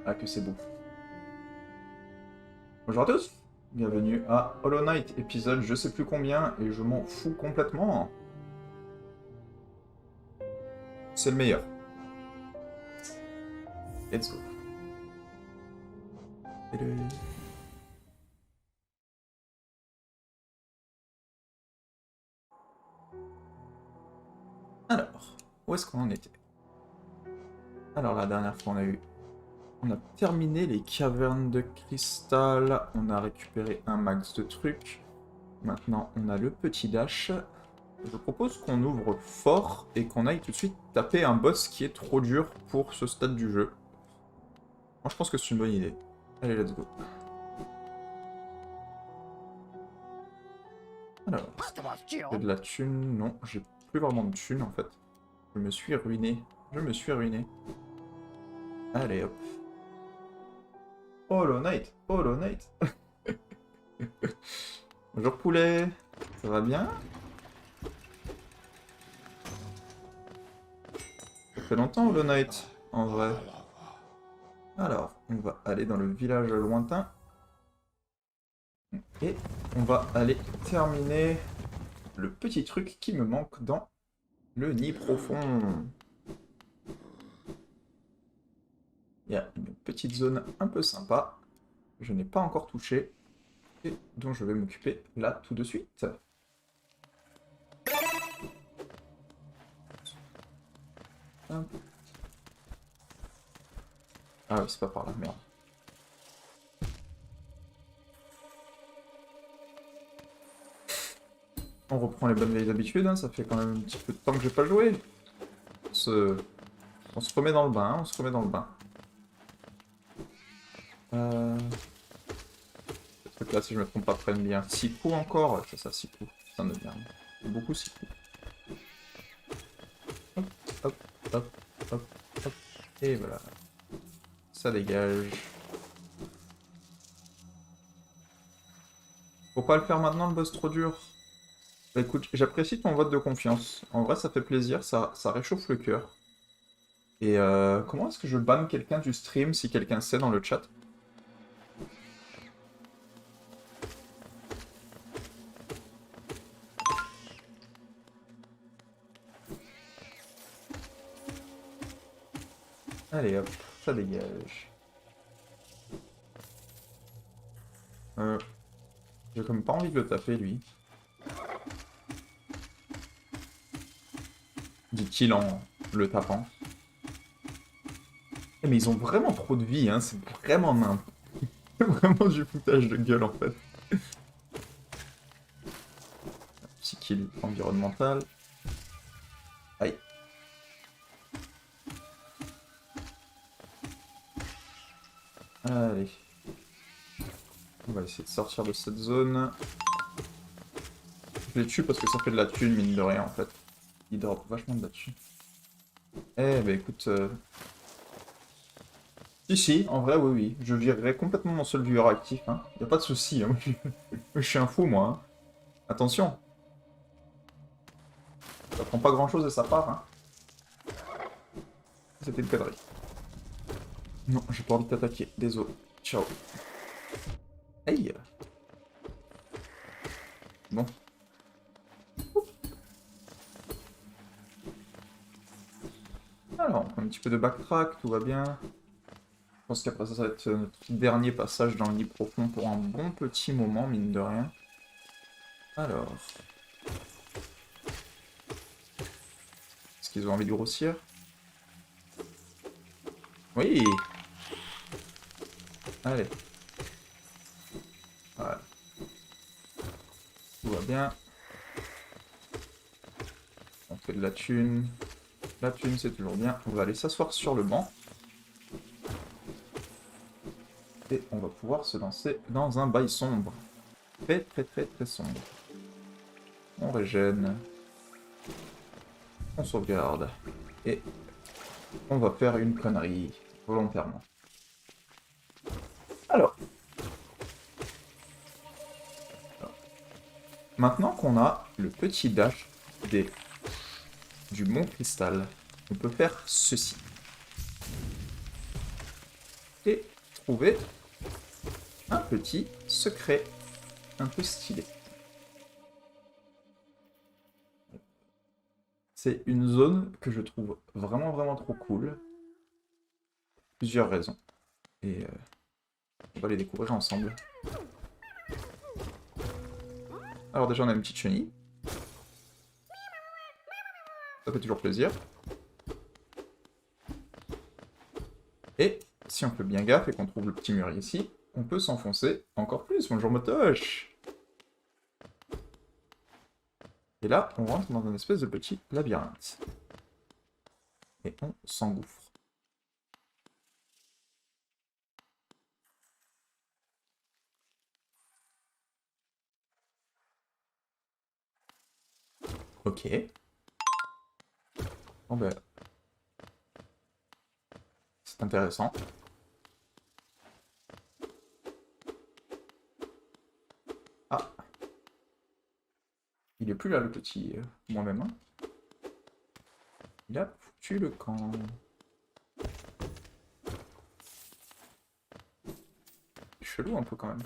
Ah, que c'est beau. Bonjour à tous, bienvenue à Hollow Knight, épisode je sais plus combien, et je m'en fous complètement. C'est le meilleur. Let's go. Alors, où est-ce qu'on en était? Alors, la dernière fois, on a terminé les cavernes de cristal, on a récupéré un max de trucs. Maintenant, on a le petit dash. Je propose qu'on ouvre fort et qu'on aille tout de suite taper un boss qui est trop dur pour ce stade du jeu. Moi, je pense que c'est une bonne idée. Allez, let's go. Alors, j'ai de la thune. Non, j'ai plus vraiment de thune en fait. Je me suis ruiné. Je me suis ruiné. Allez hop. Hollow Knight. Hollow Knight. Bonjour poulet. Ça va bien? Ça fait longtemps Hollow Knight, en vrai. Alors, on va aller dans le village lointain. Et on va aller terminer le petit truc qui me manque dans le nid profond. Il y a une petite zone un peu sympa. Je n'ai pas encore touché. Et dont je vais m'occuper là tout de suite. Hop. Ah oui, c'est pas par là, merde. On reprend les bonnes vieilles habitudes, hein, ça fait quand même un petit peu de temps que j'ai pas joué. On se remet dans le bain, on se remet dans le bain. Ce truc là, si je me trompe pas, prenne bien 6 coups encore. Ouais, c'est ça, 6 coups. Putain de merde. C'est beaucoup 6 coups. Hop, hop, hop, hop, hop. Et voilà. Ça dégage. Faut pas le faire maintenant, le boss trop dur. Bah écoute, j'apprécie ton vote de confiance. En vrai, ça fait plaisir, ça réchauffe le cœur. Et comment est-ce que je banne quelqu'un du stream si quelqu'un sait dans le chat? Allez hop, ça dégage. Euh, j'ai comme pas envie de le taper lui. Dit-il en le tapant. Eh, mais ils ont vraiment trop de vie, hein, c'est vraiment nimp. C'est vraiment du foutage de gueule en fait. Petit kill environnemental. Aïe. Allez. On va essayer de sortir de cette zone. Je les tue parce que ça fait de la thune, mine de rien en fait. Ils drop vachement de la thune. Eh bah écoute... Si, en vrai, oui, oui. Je virerai complètement mon seul viewer actif, hein. Y a pas de souci, hein. Je suis un fou, moi, hein. Attention. Ça prend pas grand chose de sa part, hein. C'était une connerie. Non, j'ai pas envie de t'attaquer. Désolé. Ciao. Hey. Bon. Alors, on prend un petit peu de backtrack, tout va bien. Je pense qu'après ça, ça va être notre dernier passage dans le nid profond pour un bon petit moment, mine de rien. Alors... Est-ce qu'ils ont envie de grossir? Oui. Allez. Voilà. Tout va bien. On fait de la thune. La thune, c'est toujours bien. On va aller s'asseoir sur le banc. Et on va pouvoir se lancer dans un bail sombre. Très très très très sombre. On régène. On sauvegarde. Et on va faire une connerie. Volontairement. Alors. Maintenant qu'on a le petit dash du Mont Cristal, on peut faire ceci. et trouver un petit secret un peu stylé. C'est une zone que je trouve vraiment trop cool. Plusieurs raisons. Et on va les découvrir ensemble. Alors déjà on a une petite chenille. Ça fait toujours plaisir. Et si on fait bien gaffe et qu'on trouve le petit mur ici, on peut s'enfoncer encore plus. Bonjour Motoche. Et là, on rentre dans un espèce de petit labyrinthe. Et on s'engouffre. Ok. Bon ben... c'est intéressant. Ah. Il est plus là le petit moi-même. Hein. Il a foutu le camp. Chelou un peu quand même.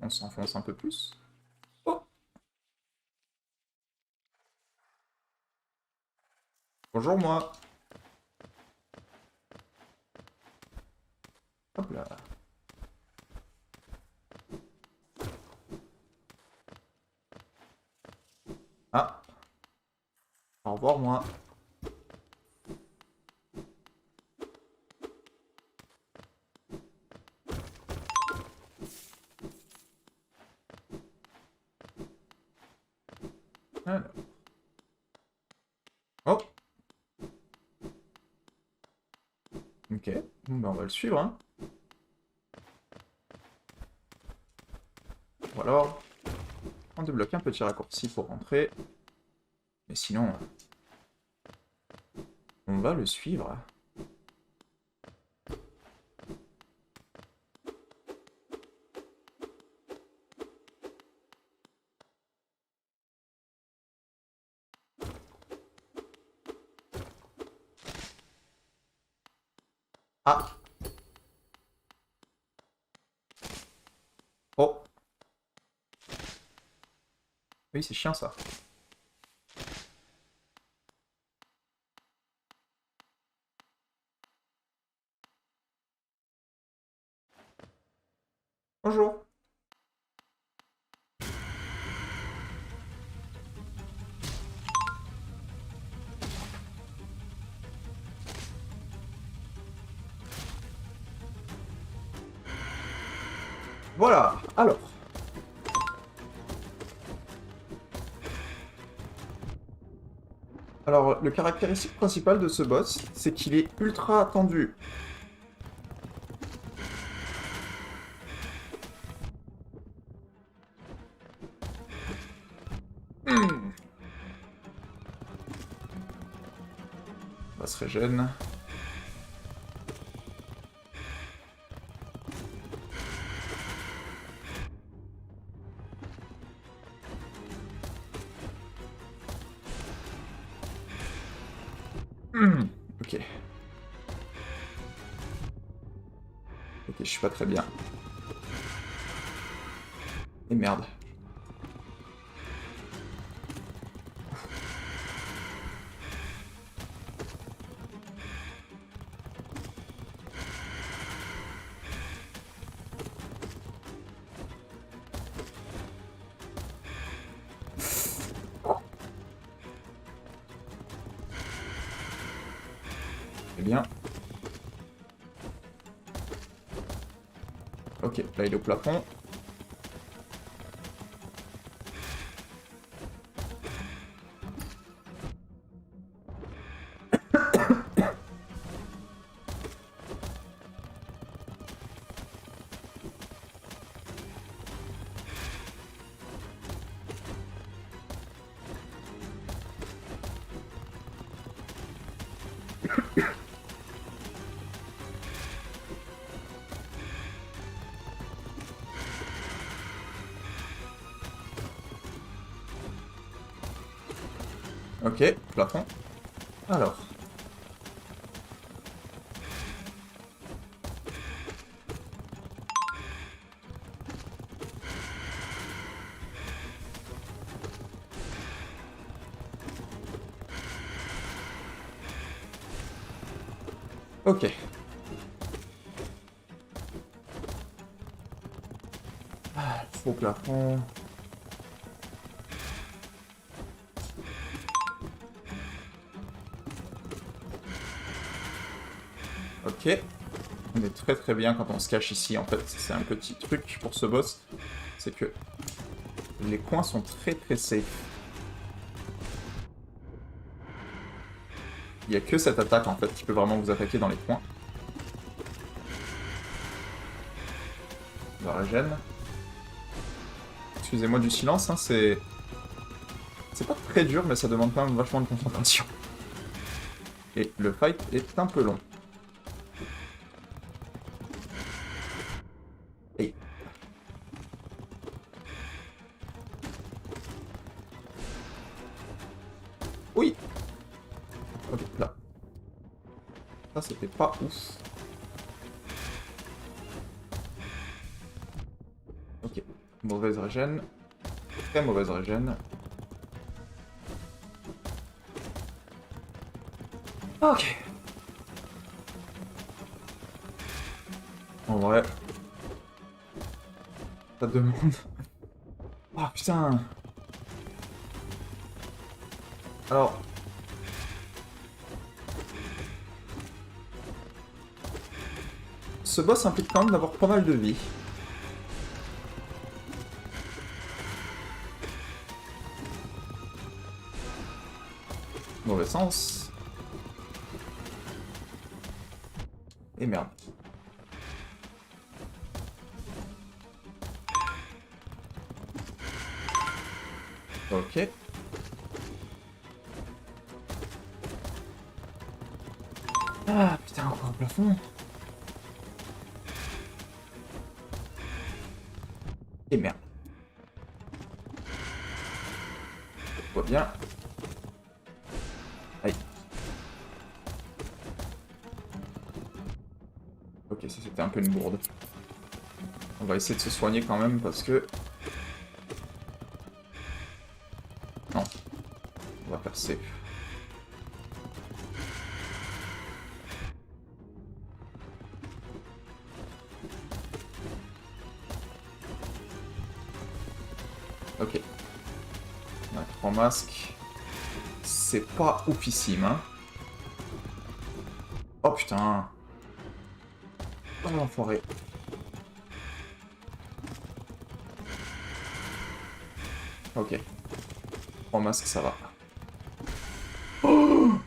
On s'enfonce un peu plus. Oh! Bonjour moi! Hop là! Ah! Au revoir moi! Alors. Oh! Ok, bon, ben on va le suivre. Hein. Ou alors, on débloque un petit raccourci pour rentrer. Mais sinon, on va le suivre. Ah! Oh! Oui, c'est chiant ça. Bonjour! Voilà, alors. Alors, le caractéristique principal de ce boss, c'est qu'il est ultra attendu. On va se régène. Ok. Ok, je suis pas très bien. Et merde. Très bien. Ok, là il est au plafond. Ok, plafond. Alors. Ok. Ah, faux plafond. Ok. On est très très bien quand on se cache ici, en fait. C'est un petit truc pour ce boss. C'est que les coins sont très très safe. Il n'y a que cette attaque, en fait, qui peut vraiment vous attaquer dans les coins. On va régène. Excusez-moi du silence, hein, c'est... C'est pas très dur, mais ça demande quand même vachement de concentration. Et le fight est un peu long. Hey. Oui. Ok, là. Ça, c'était pas ouf. Ok. Mauvaise régène. Très mauvaise régène. Ok. En vrai... Ça demande... Ah, putain. Alors... Ce boss implique quand même d'avoir pas mal de vie. Mauvais sens. Et merde. Ok. Ah, putain, encore un plafond. Et merde. Je vois bien. Aïe. Ok, ça c'était un peu une bourde. On va essayer de se soigner quand même parce que... Non. On va faire safe. Ok. On a 3 masques. C'est pas oufissime, hein. Oh putain. Oh l'enfoiré. Ok. 3 masques, ça va. Oh,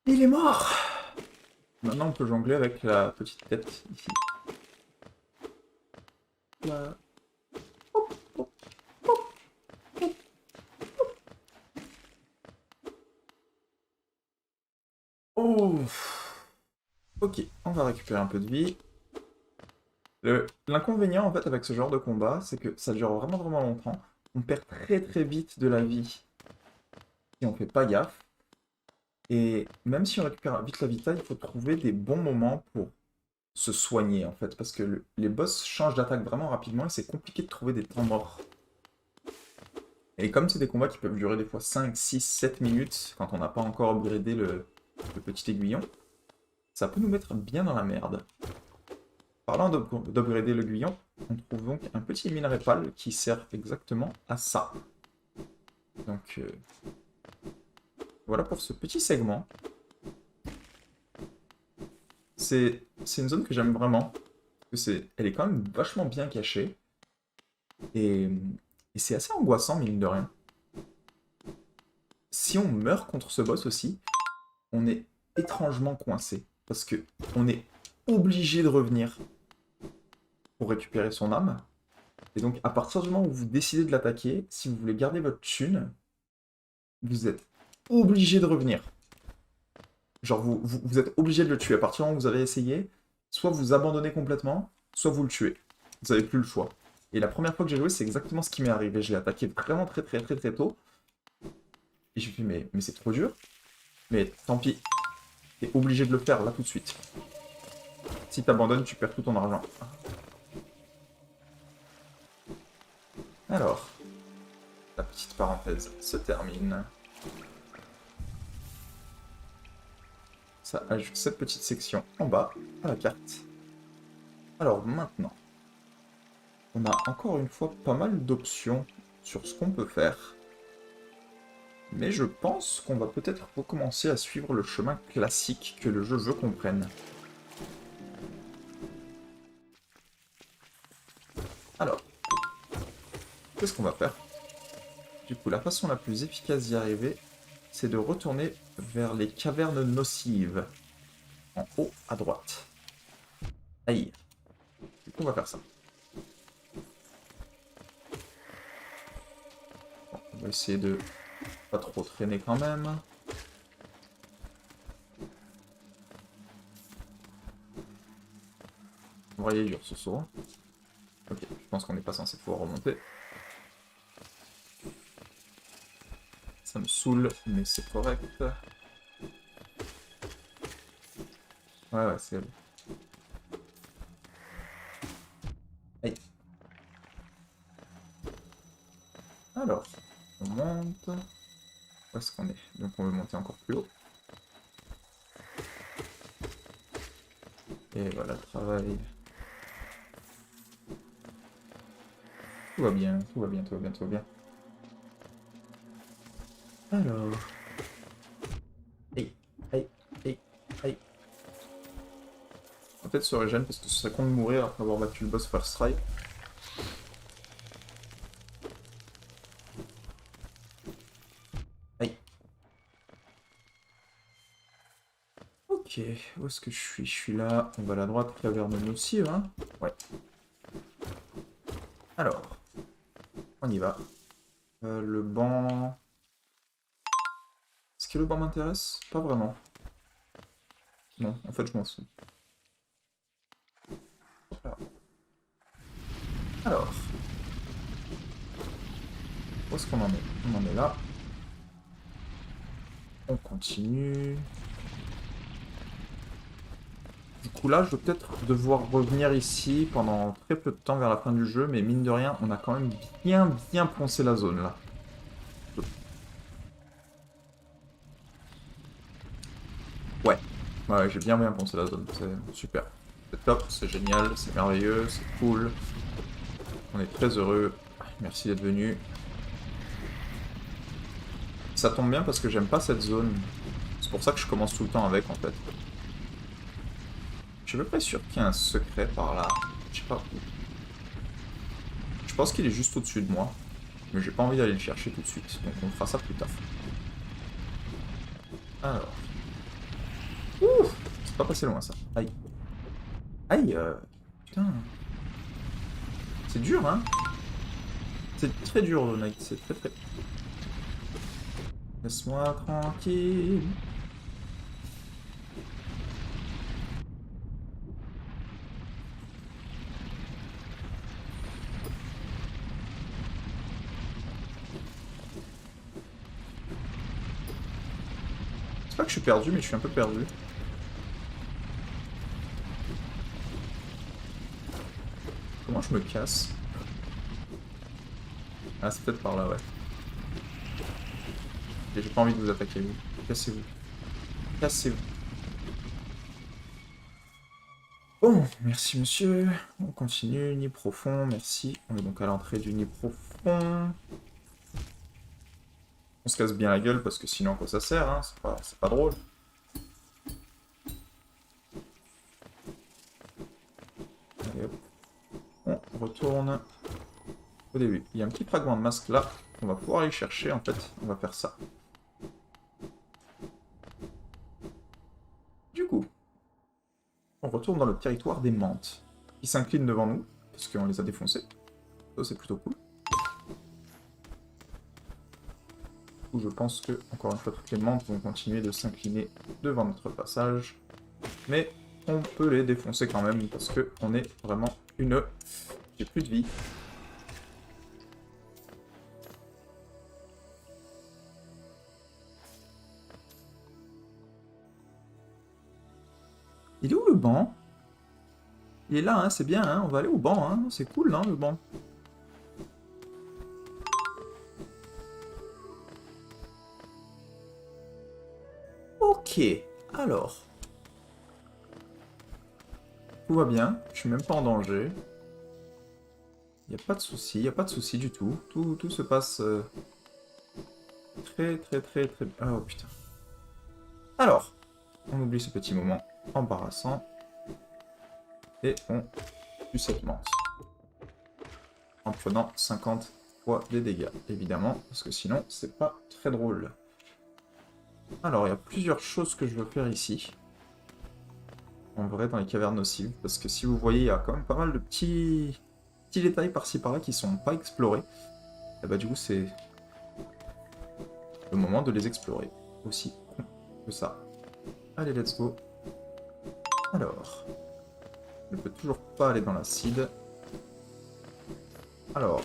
il est mort. Maintenant, on peut jongler avec la petite tête ici. Là. Oh. Ok, on va récupérer un peu de vie. L'inconvénient, en fait, avec ce genre de combat, c'est que ça dure vraiment vraiment longtemps. On perd très très vite de la vie si on fait pas gaffe. Et même si on récupère vite la vita, il faut trouver des bons moments pour se soigner, en fait. Parce que les boss changent d'attaque vraiment rapidement et c'est compliqué de trouver des temps morts. Et comme c'est des combats qui peuvent durer des fois 5, 6, 7 minutes, quand on n'a pas encore upgradé le petit aiguillon, ça peut nous mettre bien dans la merde. Parlant d'upgrader l'aiguillon, on trouve donc un petit minerai pâle qui sert exactement à ça. Donc voilà pour ce petit segment. C'est une zone que j'aime vraiment. Parce que elle est quand même vachement bien cachée. Et, et c'est assez angoissant, mine de rien. Si on meurt contre ce boss aussi, on est étrangement coincé. Parce que on est obligé de revenir pour récupérer son âme. Et donc, à partir du moment où vous décidez de l'attaquer, si vous voulez garder votre thune, vous êtes obligé de revenir. Genre, vous êtes obligé de le tuer. À partir du moment où vous avez essayé, soit vous abandonnez complètement, soit vous le tuez. Vous n'avez plus le choix. Et la première fois que j'ai joué, c'est exactement ce qui m'est arrivé. J'ai attaqué vraiment très tôt. Et j'ai fait, mais c'est trop dur. Mais tant pis. T'es obligé de le faire, là, tout de suite. Si t'abandonnes, tu perds tout ton argent. Alors, la petite parenthèse se termine. Ça ajoute cette petite section en bas à la carte. Alors maintenant, on a encore une fois pas mal d'options sur ce qu'on peut faire. Mais je pense qu'on va peut-être recommencer à suivre le chemin classique que le jeu veut qu'on prenne. Alors, qu'est-ce qu'on va faire? Du coup, la façon la plus efficace d'y arriver, c'est de retourner vers les cavernes nocives, en haut à droite. Aïe. Du coup, on va faire ça. Bon, on va essayer de pas trop traîner quand même. On va y aller dur ce saut. Ok, je pense qu'on n'est pas censé pouvoir remonter. Ça me saoule, mais c'est correct. Ouais, c'est... Aïe. Alors, on monte. Où est-ce qu'on est? Donc on veut monter encore plus haut. Et voilà, travail. Tout va bien, tout va bien, tout va bien, tout va bien. Alors... Aïe, aïe, aïe, aïe. On va peut-être se régène parce que ce serait con de mourir après avoir battu le boss First Try. Aïe. Ok, où est-ce que je suis? Je suis là, on va à la droite, caverne nocive, hein? Ouais. Alors, on y va. Le banc... Est-ce que le banc m'intéresse? Pas vraiment. Non, en fait, je m'en fous. Alors, où est-ce qu'on en est? On en est là. On continue. Du coup là, je vais peut-être devoir revenir ici pendant très peu de temps vers la fin du jeu, mais mine de rien, on a quand même bien poncé la zone là. Ouais, ouais, j'ai bien poncé la zone, c'est super. C'est top, c'est génial, c'est merveilleux, c'est cool. On est très heureux. Merci d'être venu. Ça tombe bien parce que j'aime pas cette zone. C'est pour ça que je commence tout le temps avec en fait. Je suis à peu près sûr qu'il y a un secret par là. Je sais pas où. Je pense qu'il est juste au-dessus de moi. Mais j'ai pas envie d'aller le chercher tout de suite. Donc on fera ça plus tard. Alors. Ouh, c'est pas passé loin ça. Aïe. Aïe, putain. C'est dur, hein. C'est très dur, le Knight. C'est très. Laisse-moi tranquille. C'est pas que je suis perdu, mais je suis un peu perdu. Comment je me casse? Ah, c'est peut-être par là, ouais. J'ai pas envie de vous attaquer, vous. Cassez-vous. Cassez-vous. Bon, merci monsieur. On continue, nid profond, merci. On est donc à l'entrée du nid profond. On se casse bien la gueule parce que sinon, à quoi ça sert, hein? C'est pas drôle. Allez hop. On retourne au début. Il y a un petit fragment de masque là. On va pouvoir aller chercher en fait. On va faire ça. Du coup, on retourne dans le territoire des Mantes. Ils s'inclinent devant nous parce qu'on les a défoncés. Ça, c'est plutôt cool. coup, je pense que, encore une fois, toutes les mantes vont continuer de s'incliner devant notre passage. Mais on peut les défoncer quand même, parce que on est vraiment une... J'ai plus de vie. Il est où le banc? Il est là, hein, c'est bien, hein, on va aller au banc, hein, c'est cool, hein, le banc. Ok, alors. Tout va bien, je suis même pas en danger. Il n'y a pas de souci, il n'y a pas de souci du tout. Tout se passe très très bien. Oh putain. Alors, on oublie ce petit moment embarrassant. Et on tue cette menthe. En prenant 50 fois des dégâts, évidemment, parce que sinon, c'est pas très drôle. Alors, il y a plusieurs choses que je veux faire ici. En vrai, dans les cavernes nocives, parce que si vous voyez, il y a quand même pas mal de petits détails par-ci par-là qui sont pas explorés. Et bah du coup, c'est le moment de les explorer aussi que ça. Allez, let's go. Alors, je ne peux toujours pas aller dans l'acide. Alors,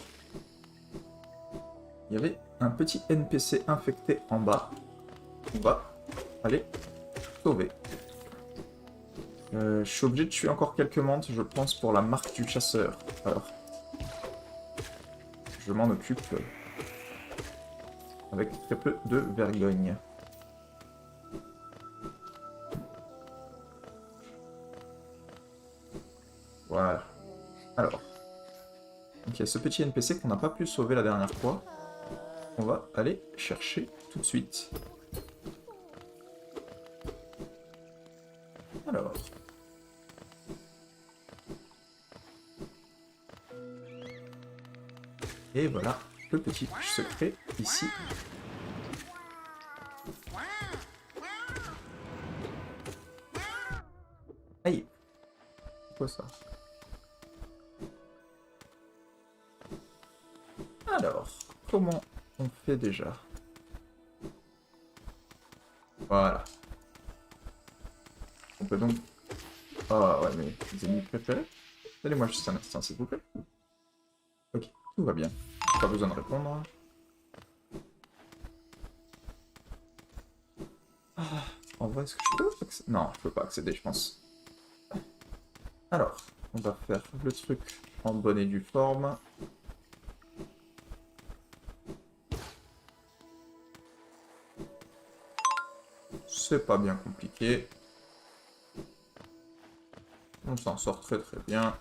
il y avait un petit NPC infecté en bas. On va aller sauver. Je suis obligé de tuer encore quelques mantes, je pense, pour la marque du chasseur. Alors, je m'en occupe avec très peu de vergogne. Voilà. Alors, donc il y a ce petit NPC qu'on n'a pas pu sauver la dernière fois. On va aller chercher tout de suite. Alors. Et voilà le petit secret ici. Aïe. C'est quoi ça? Alors, comment on fait déjà? Voilà. On peut donc... Ah ouais, mais les ennemis préférés? Donnez-moi juste un instant, s'il vous plaît. Ok, tout va bien. Pas besoin de répondre. Ah, en vrai, est-ce que je peux accéder? Non, je peux pas accéder, je pense. Alors, on va faire le truc en bonne et due forme. C'est pas bien compliqué. On s'en sort très très bien.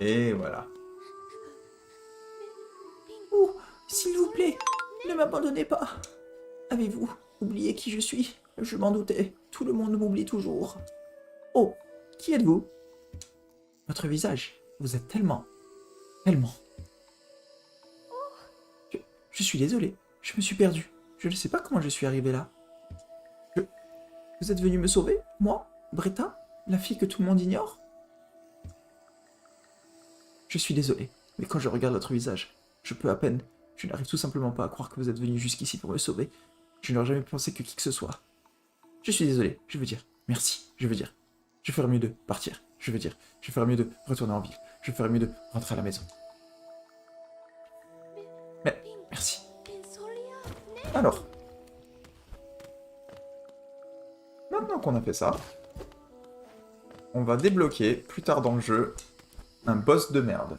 Et voilà. Oh, s'il vous plaît, ne m'abandonnez pas. Avez-vous oublié qui je suis? Je m'en doutais. Tout le monde m'oublie toujours. Oh, qui êtes-vous? Votre visage, vous êtes tellement... tellement... Je suis désolé, je me suis perdu. Je ne sais pas comment je suis arrivé là. Je... Vous êtes venu me sauver? Moi? Bretta? La fille que tout le monde ignore? Je suis désolé, mais quand je regarde votre visage, je peux à peine... Je n'arrive tout simplement pas à croire que vous êtes venu jusqu'ici pour me sauver. Je n'aurais jamais pensé que qui que ce soit. Je suis désolé, je veux dire merci, je veux dire. Je ferais mieux de partir, je veux dire. Je ferais mieux de retourner en ville. Je ferais mieux de rentrer à la maison. Mais, merci. Alors, maintenant qu'on a fait ça, on va débloquer, plus tard dans le jeu, un boss de merde.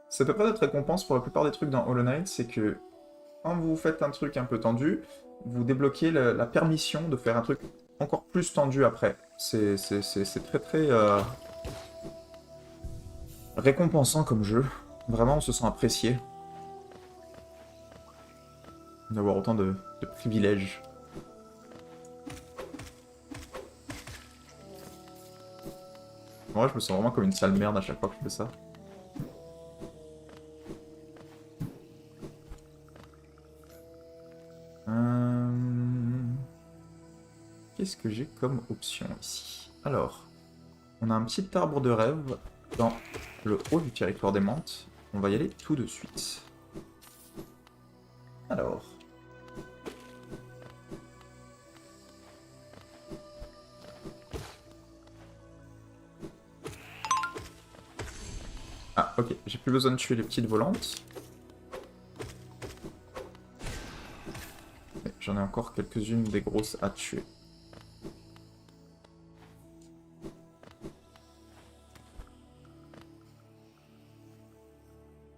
C'est à peu près notre récompense pour la plupart des trucs dans Hollow Knight, c'est que quand vous faites un truc un peu tendu, vous débloquez la permission de faire un truc encore plus tendu après. C'est très très récompensant comme jeu. Vraiment, on se sent apprécié d'avoir autant de privilèges. Moi, je me sens vraiment comme une sale merde à chaque fois que je fais ça. Qu'est-ce que j'ai comme option ici? Alors, on a un petit arbre de rêve dans le haut du territoire des menthes. On va y aller tout de suite. Alors. Ah, ok, j'ai plus besoin de tuer les petites volantes. Mais j'en ai encore quelques-unes des grosses à tuer.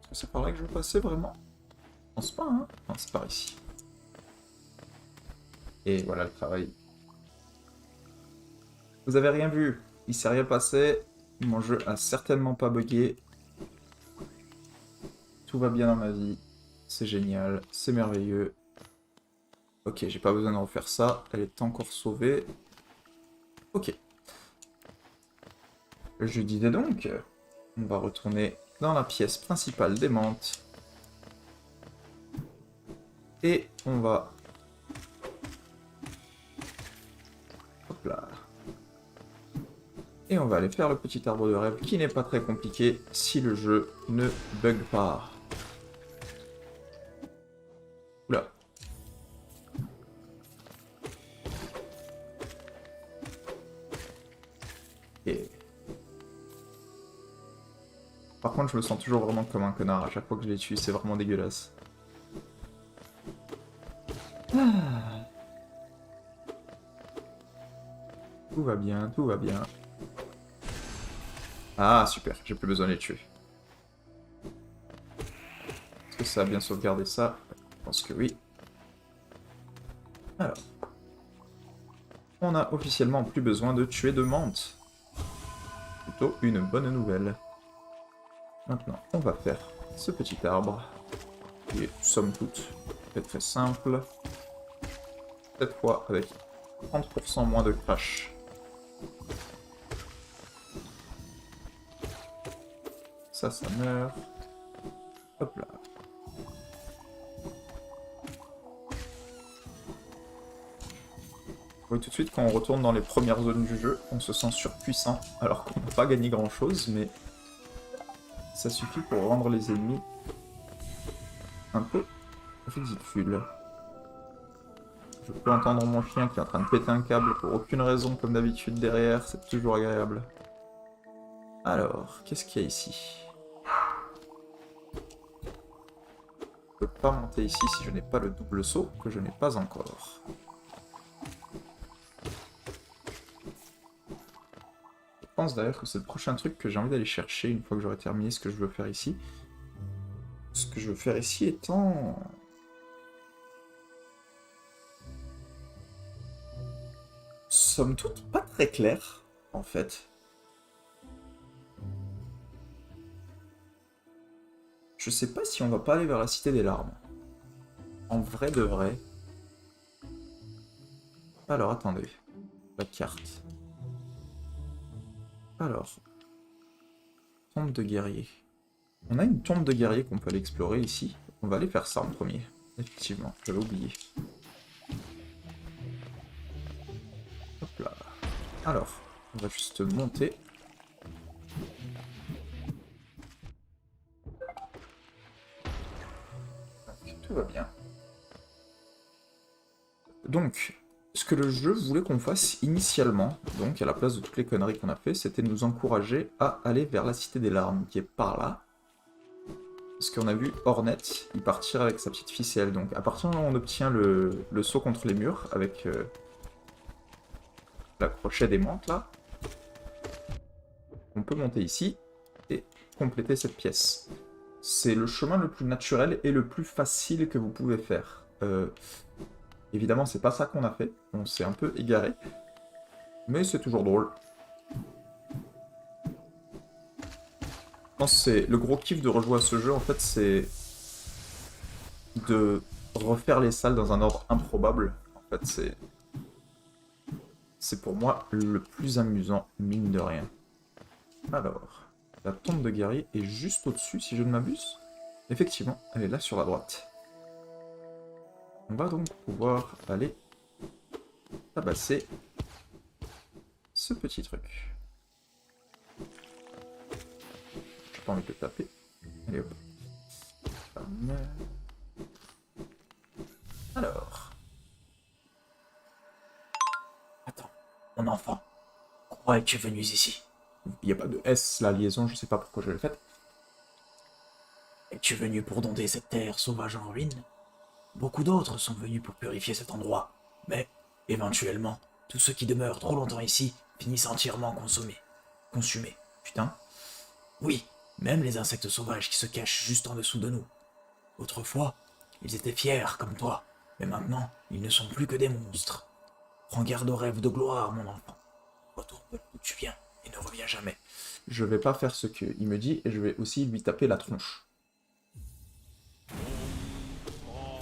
Est-ce que c'est par là que je veux passer vraiment? Je pense pas, hein? Non, c'est par ici. Et voilà le travail. Vous avez rien vu, il s'est rien passé. Mon jeu a certainement pas bugué. Tout va bien dans ma vie. C'est génial, c'est merveilleux. Ok, j'ai pas besoin de refaire ça. Elle est encore sauvée. Ok. Je disais donc, on va retourner dans la pièce principale des menthes. Et on va... Hop là. Et on va aller faire le petit arbre de rêve qui n'est pas très compliqué si le jeu ne bug pas. Oula. Et... Par contre, je me sens toujours vraiment comme un connard à chaque fois que je les tue, c'est vraiment dégueulasse. Ah. Tout va bien, tout va bien. Ah, super, j'ai plus besoin de les tuer. Est-ce que ça a bien sauvegardé ça? Je pense que oui. Alors. On a officiellement plus besoin de tuer de menthes. Plutôt une bonne nouvelle. Maintenant, on va faire ce petit arbre. Qui est, somme toute, très très simple. Cette fois avec 30% moins de crash. Ça meurt. Hop là. Vous voyez tout de suite, quand on retourne dans les premières zones du jeu, on se sent surpuissant, alors qu'on n'a pas gagné grand chose, mais ça suffit pour rendre les ennemis un peu ridicules. Je peux entendre mon chien qui est en train de péter un câble pour aucune raison, comme d'habitude derrière, c'est toujours agréable. Alors, qu'est-ce qu'il y a ici? Je peux pas monter ici si je n'ai pas le double saut, que je n'ai pas encore. Je pense d'ailleurs que c'est le prochain truc que j'ai envie d'aller chercher une fois que j'aurai terminé ce que je veux faire ici. Ce que je veux faire ici étant... somme toute pas très clair, en fait. Je sais pas si on va pas aller vers la Cité des Larmes. En vrai de vrai. Alors, attendez. La carte. Alors. Tombe de guerrier. On a une tombe de guerrier qu'on peut aller explorer ici. On va aller faire ça en premier. Effectivement, j'avais oublié. Hop là. Alors, on va juste monter. Donc, tout va bien. Donc, ce que le jeu voulait qu'on fasse initialement, donc à la place de toutes les conneries qu'on a fait, c'était nous encourager à aller vers la Cité des Larmes, qui est par là. Parce qu'on a vu Hornet y partir avec sa petite ficelle. Donc à partir du moment où on obtient le saut contre les murs, avec la crochet des menthes là, on peut monter ici et compléter cette pièce. C'est le chemin le plus naturel et le plus facile que vous pouvez faire. Évidemment, c'est pas ça qu'on a fait, on s'est un peu égaré, mais c'est toujours drôle. Je pense que c'est le gros kiff de rejouer à ce jeu, en fait, c'est de refaire les salles dans un ordre improbable. En fait, c'est pour moi le plus amusant, mine de rien. Alors, la tombe de guerrier est juste au-dessus, si je ne m'abuse. Effectivement, elle est là sur la droite. On va donc pouvoir aller tabasser ce petit truc. pas envie de le taper. Allez hop. Alors. Attends, mon enfant, pourquoi es-tu venu ici? Il n'y a pas de S, la liaison, je sais pas pourquoi je l'ai faite. Es-tu venu pour donder cette terre sauvage en ruine? Beaucoup d'autres sont venus pour purifier cet endroit, mais, éventuellement, tous ceux qui demeurent trop longtemps ici finissent entièrement consumés. Putain. Oui, même les insectes sauvages qui se cachent juste en dessous de nous. Autrefois, ils étaient fiers comme toi, mais maintenant, ils ne sont plus que des monstres. Prends garde aux rêves de gloire, mon enfant. Retourne d'où tu viens et ne reviens jamais. Je vais pas faire ce qu'il me dit et je vais aussi lui taper la tronche.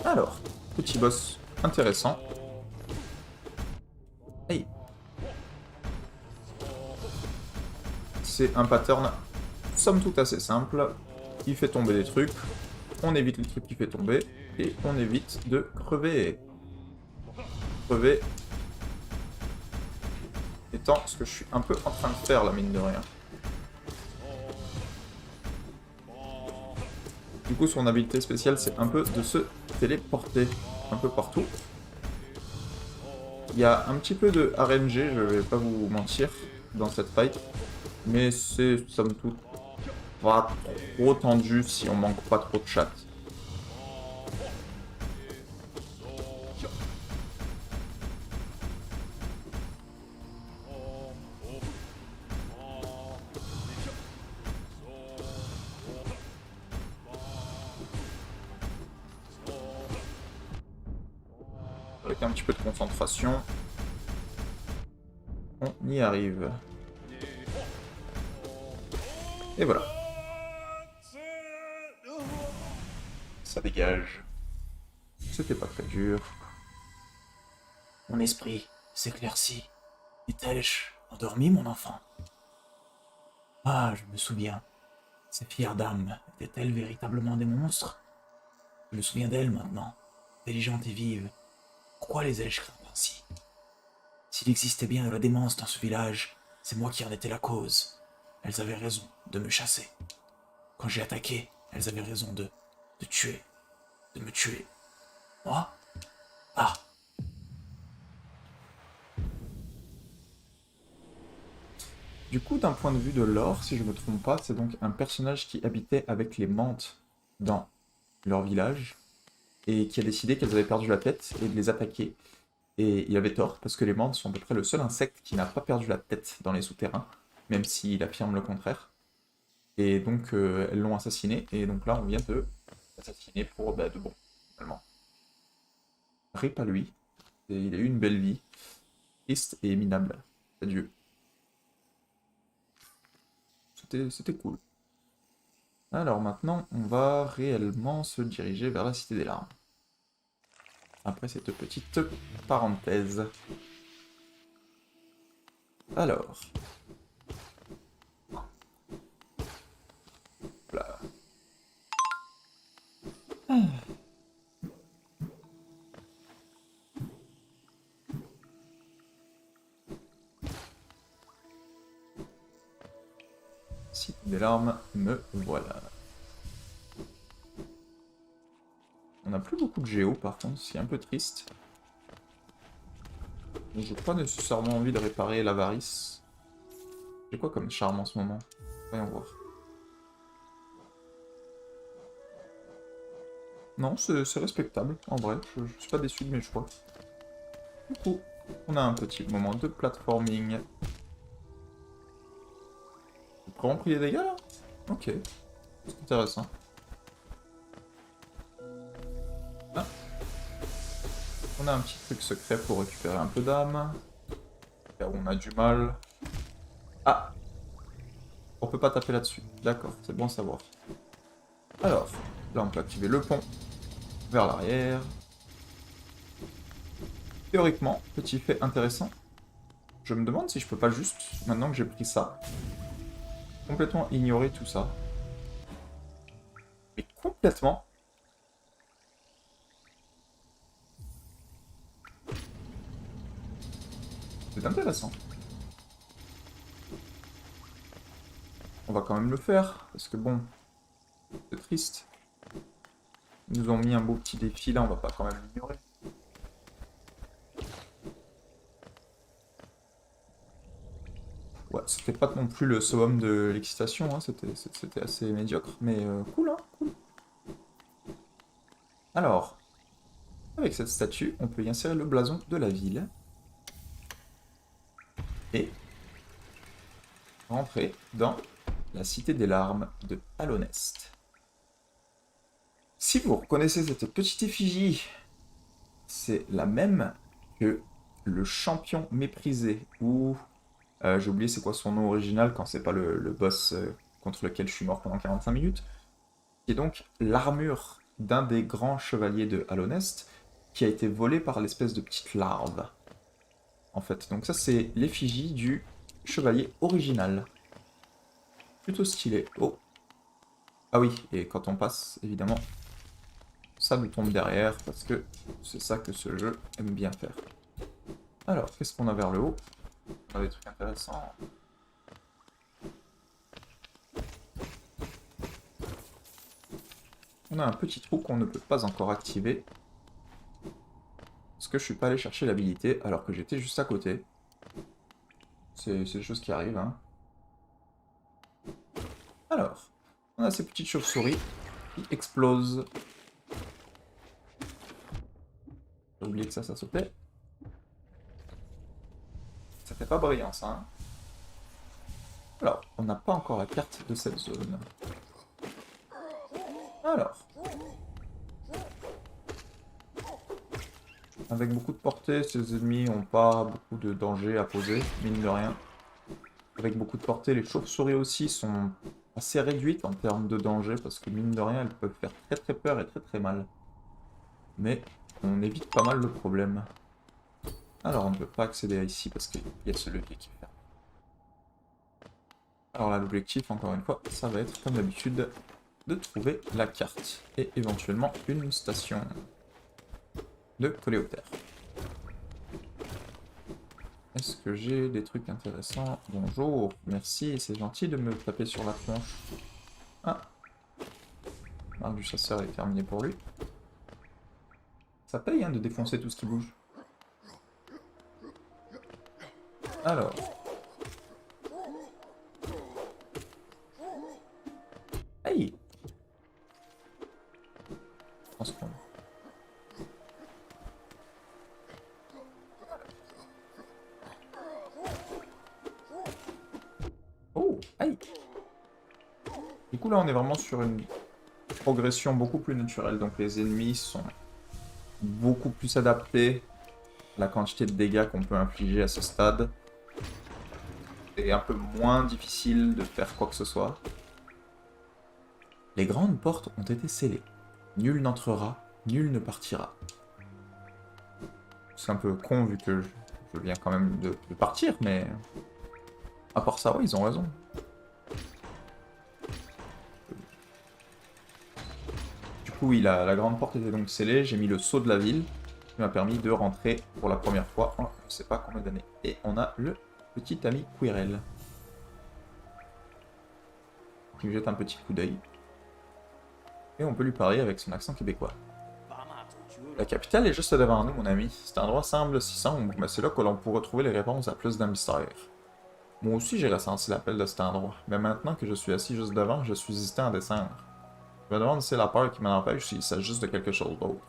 Alors, petit boss intéressant. Hey. C'est un pattern somme toute assez simple. Il fait tomber des trucs, on évite les trucs qu'il fait tomber, et on évite de crever. Crever étant ce que je suis un peu en train de faire, la mine de rien. Du coup, son habilité spéciale, c'est un peu de se téléporter un peu partout. Il y a un petit peu de RNG, je vais pas vous mentir, dans cette fight. Mais c'est, somme toute, pas trop tendu si on manque pas trop de chat. Avec un petit peu de concentration, on y arrive. Et voilà. Ça dégage. C'était pas très dur. Mon esprit s'éclaircit. Étais-je endormi, mon enfant? Ah, je me souviens. Ces fières dames étaient-elles véritablement des monstres? Je me souviens d'elles maintenant, intelligentes et vives. Pourquoi les ai-je craintes ainsi? S'il existait bien de la démence dans ce village, c'est moi qui en étais la cause. Elles avaient raison de me chasser. Quand j'ai attaqué, elles avaient raison de tuer, de me tuer. Moi? Ah, Du coup, d'un point de vue de lore, si je me trompe pas, c'est donc un personnage qui habitait avec les mantes dans leur village et qui a décidé qu'elles avaient perdu la tête et de les attaquer. Et il avait tort, parce que les mantes sont à peu près le seul insecte qui n'a pas perdu la tête dans les souterrains, même s'il affirme le contraire. Et donc, elles l'ont assassiné, et donc là, on vient de l'assassiner pour de bon, finalement. Rip à lui, et il a eu une belle vie, triste et minable. Adieu. C'était cool. Alors maintenant, on va réellement se diriger vers la Cité des Larmes. Après cette petite parenthèse. Alors. Là. Cité des Larmes, me voilà. On n'a plus beaucoup de géo par contre, c'est un peu triste. Donc, j'ai pas nécessairement envie de réparer l'avarice. J'ai quoi comme charme en ce moment? Voyons voir. Non, c'est respectable, en vrai. Je suis pas déçu de mes choix. Du coup, on a un petit moment de platforming. J'ai vraiment pris des dégâts là? Ok, c'est intéressant. Ah. On a un petit truc secret pour récupérer un peu d'âme. Là où on a du mal. Ah! On peut pas taper là-dessus. D'accord, c'est bon à savoir. Alors, là on peut activer le pont vers l'arrière. Théoriquement, petit fait intéressant. Je me demande si je peux pas juste, maintenant que j'ai pris ça, complètement ignorer tout ça. Mais complètement. C'est intéressant. on va quand même le faire, parce que bon, c'est triste. Ils nous ont mis un beau petit défi là, on va pas quand même l'ignorer. Ouais, c'était pas non plus le summum de l'excitation, hein, c'était assez médiocre, mais cool, hein, cool. Alors, avec cette statue, on peut y insérer le blason de la ville. Et rentrer dans la cité des larmes de Alonest. Si vous reconnaissez cette petite effigie, c'est la même que le champion méprisé, ou j'ai oublié c'est quoi son nom original quand c'est pas le boss contre lequel je suis mort pendant 45 minutes, qui est donc l'armure d'un des grands chevaliers de Alonest, qui a été volé par l'espèce de petite larve. En fait, donc ça c'est l'effigie du chevalier original. Plutôt stylé. Oh. Ah oui, et quand on passe, évidemment, ça nous tombe derrière, parce que c'est ça que ce jeu aime bien faire. Alors, qu'est-ce qu'on a vers le haut? On a des trucs intéressants. On a un petit trou qu'on ne peut pas encore activer. Parce que je suis pas allé chercher l'habilité, alors que j'étais juste à côté. C'est des choses qui arrivent, hein. Alors, on a ces petites chauves-souris qui explosent. J'ai oublié que ça sautait. Ça fait pas brillant, ça, hein. Alors, on n'a pas encore la carte de cette zone. Alors. Avec beaucoup de portée, ces ennemis n'ont pas beaucoup de danger à poser, mine de rien. Avec beaucoup de portée, les chauves-souris aussi sont assez réduites en termes de danger, parce que mine de rien, elles peuvent faire très très peur et très très mal. Mais on évite pas mal le problème. Alors on ne peut pas accéder à ici parce qu'il y a ce levier qui est fermé. Alors là, l'objectif, encore une fois, ça va être comme d'habitude de trouver la carte et éventuellement une station de coléoptère. Est-ce que j'ai des trucs intéressants? Bonjour, merci, c'est gentil de me taper sur la tronche. Ah, l'arc du chasseur est terminé pour lui. Ça paye hein, de défoncer tout ce qui bouge. Alors. Hey! Je pense qu'on... Oh! Aïe! Du coup là on est vraiment sur une progression beaucoup plus naturelle, donc les ennemis sont beaucoup plus adaptés à la quantité de dégâts qu'on peut infliger à ce stade. C'est un peu moins difficile de faire quoi que ce soit. Les grandes portes ont été scellées. Nul n'entrera, nul ne partira. C'est un peu con vu que je viens quand même de partir, mais... À part ça, ouais, ils ont raison. Du coup, oui, la grande porte était donc scellée. J'ai mis le sceau de la ville, qui m'a permis de rentrer pour la première fois en je sais pas combien d'années. Et on a le petit ami Quirrell, qui me jette un petit coup d'œil. Et on peut lui parler avec son accent québécois. La capitale est juste devant nous, mon ami. Cet endroit semble si sombre, mais c'est là que l'on pourra trouver les réponses à plus d'un mystère. Moi aussi j'ai ressenti l'appel de cet endroit, mais maintenant que je suis assis juste devant, je suis hésitant à descendre. Je me demande si c'est la peur qui m'en empêche ou s'il s'agit juste de quelque chose d'autre.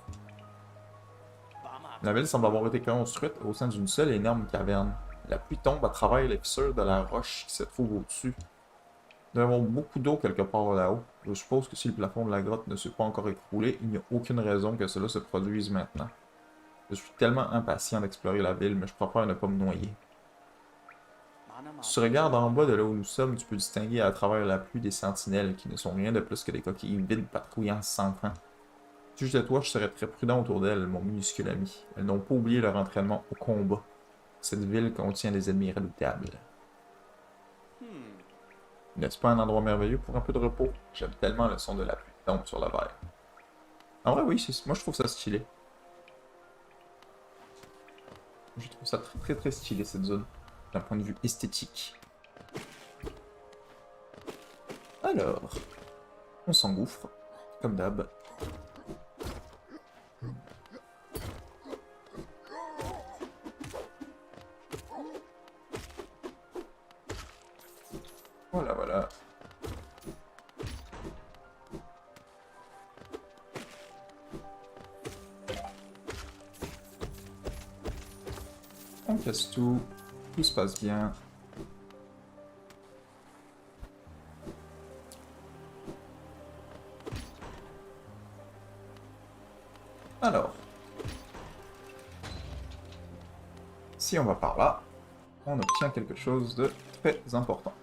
La ville semble avoir été construite au sein d'une seule et énorme caverne. La pluie tombe à travers les fissures de la roche qui se trouve au-dessus. Il doit y avoir beaucoup d'eau quelque part là-haut. Je suppose que si le plafond de la grotte ne s'est pas encore écroulé, il n'y a aucune raison que cela se produise maintenant. Je suis tellement impatient d'explorer la ville, mais je préfère ne pas me noyer. Si tu regardes en bas de là où nous sommes, tu peux distinguer à travers la pluie des sentinelles qui ne sont rien de plus que des coquilles vides patrouillant sans fin. Si j'étais toi, je serais très prudent autour d'elles, mon minuscule ami. Elles n'ont pas oublié leur entraînement au combat. Cette ville contient des ennemis redoutables. N'est-ce pas un endroit merveilleux pour un peu de repos? J'aime tellement le son de la pluie qui tombe sur la verre. En vrai, oui, moi je trouve ça stylé. Je trouve ça très très très stylé cette zone, d'un point de vue esthétique. Alors, on s'engouffre, comme d'hab. Voilà, voilà. On casse tout, tout se passe bien. Alors, si on va par là, on obtient quelque chose de très important.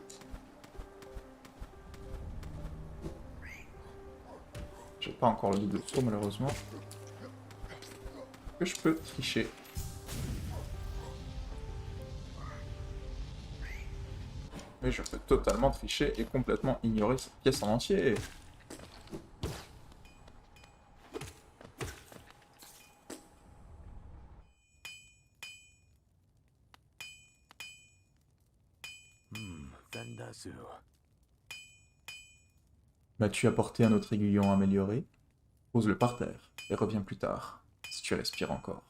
J'ai pas encore le double saut malheureusement. Que je peux tricher. Mais je peux totalement tricher et complètement ignorer cette pièce en entier. M'as-tu apporté un autre aiguillon amélioré? Pose-le par terre et reviens plus tard, si tu respires encore.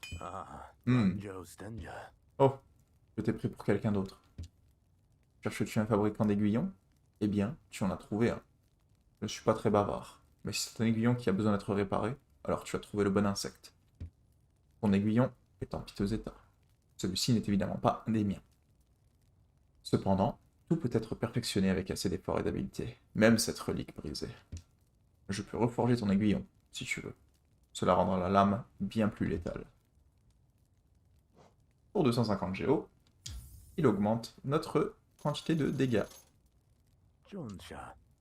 Oh, je t'ai pris pour quelqu'un d'autre. Cherches-tu un fabricant d'aiguillons? Eh bien, tu en as trouvé un. Je ne suis pas très bavard, mais si c'est un aiguillon qui a besoin d'être réparé, alors tu as trouvé le bon insecte. Ton aiguillon est en piteux état. Celui-ci n'est évidemment pas un des miens. Cependant, tout peut être perfectionné avec assez d'efforts et d'habileté, même cette relique brisée. Je peux reforger ton aiguillon, si tu veux. Cela rendra la lame bien plus létale. Pour 250 géo, il augmente notre quantité de dégâts.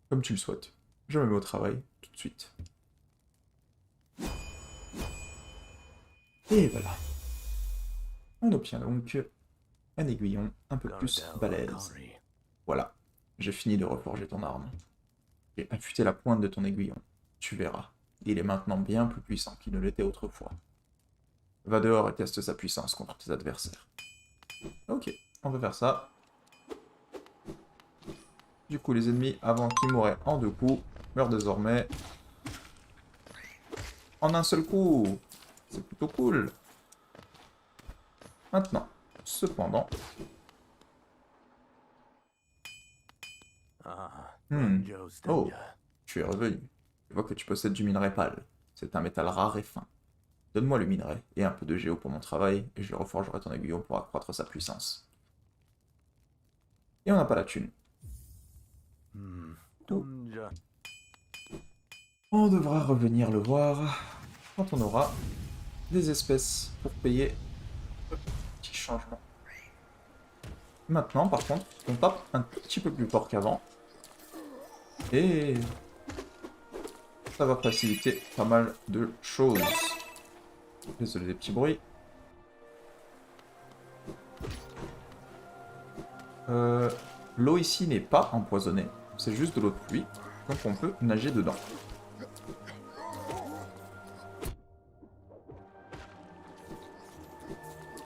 Comme tu le souhaites. Je me mets au travail tout de suite. Et voilà. On obtient donc un aiguillon un peu plus balèze. Voilà, j'ai fini de reforger ton arme. J'ai affûté la pointe de ton aiguillon. Tu verras, il est maintenant bien plus puissant qu'il ne l'était autrefois. Va dehors et teste sa puissance contre tes adversaires. Ok, on va faire ça. Du coup, les ennemis, avant qu'ils mouraient en 2 coups, meurent désormais en un seul coup. C'est plutôt cool. Maintenant, cependant... Oh, tu es revenu. Je vois que tu possèdes du minerai pâle. C'est un métal rare et fin. Donne-moi le minerai et un peu de géo pour mon travail, et je reforgerai ton aiguillon pour accroître sa puissance. Et on n'a pas la thune. On devra revenir le voir quand on aura des espèces pour payer le petit changement. Maintenant, par contre, on tape un tout petit peu plus fort qu'avant. Et ça va faciliter pas mal de choses. Désolé des petits bruits. L'eau ici n'est pas empoisonnée, c'est juste de l'eau de pluie, donc on peut nager dedans.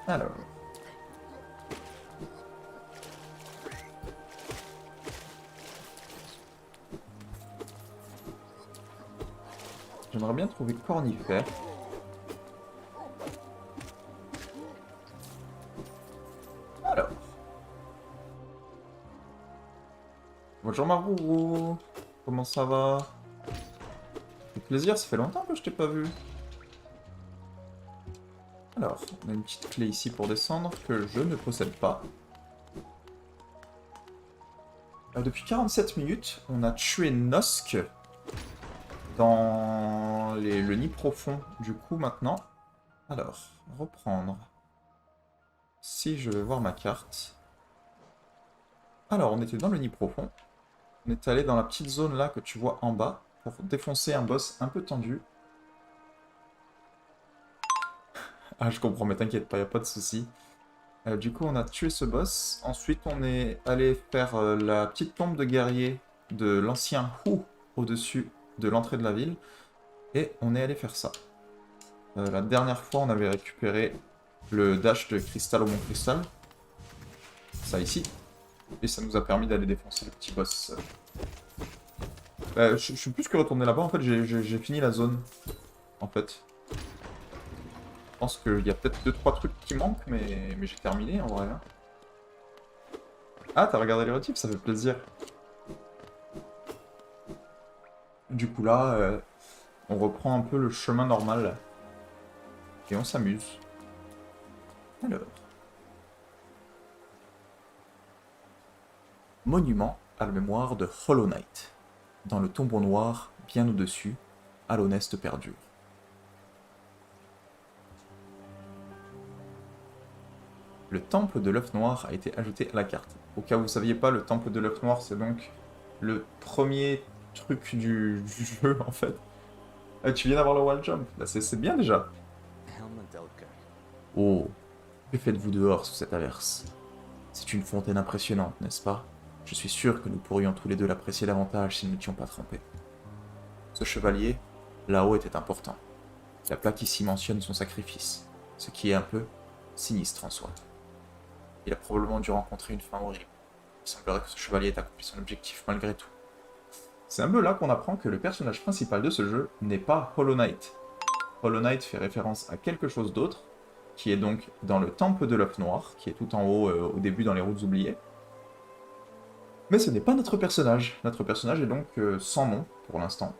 Alors... J'aimerais bien trouver cornifère. Alors. Bonjour Marourou. Comment ça va? Ça fait plaisir, ça fait longtemps que je t'ai pas vu. Alors, on a une petite clé ici pour descendre que je ne possède pas. Depuis 47 minutes, on a tué Nosk dans le nid profond du coup maintenant. Alors, reprendre. Si je vais voir ma carte. Alors, on était dans le nid profond. On est allé dans la petite zone là que tu vois en bas pour défoncer un boss un peu tendu. Ah, je comprends, mais t'inquiète pas, y a pas de souci. Du coup, on a tué ce boss. Ensuite, on est allé faire la petite tombe de guerrier de l'ancien Hu au-dessus de l'entrée de la ville. Et on est allé faire ça. La dernière fois, on avait récupéré le dash de cristal au mont cristal. Ça ici. Et ça nous a permis d'aller défoncer le petit boss Je suis plus que retourné là-bas, en fait, j'ai fini la zone. En fait. Je pense qu'il y a peut-être 2-3 trucs qui manquent, mais j'ai terminé en vrai. Hein. Ah, t'as regardé les rediffs, ça fait plaisir. Du coup là, on reprend un peu le chemin normal. Et on s'amuse. Alors. Monument à la mémoire de Hollow Knight. Dans le tombeau noir, bien au-dessus, à l'honnête perdure. Le temple de l'œuf noir a été ajouté à la carte. Au cas où vous ne saviez pas, le temple de l'œuf noir, c'est donc le premier truc du jeu, en fait. Tu viens d'avoir le wall jump. Bah, c'est bien déjà. Oh, que faites-vous dehors sous cette averse? C'est une fontaine impressionnante, n'est-ce pas? Je suis sûr que nous pourrions tous les deux l'apprécier davantage si nous n'étions pas trempés. Ce chevalier, là-haut, était important. La plaque ici mentionne son sacrifice, ce qui est un peu sinistre en soi. Il a probablement dû rencontrer une fin horrible. Il semblerait que ce chevalier ait accompli son objectif malgré tout. C'est un peu là qu'on apprend que le personnage principal de ce jeu n'est pas Hollow Knight. Hollow Knight fait référence à quelque chose d'autre, qui est donc dans le temple de l'œuf noir, qui est tout en haut au début dans les routes oubliées. Mais ce n'est pas notre personnage. Notre personnage est donc sans nom pour l'instant.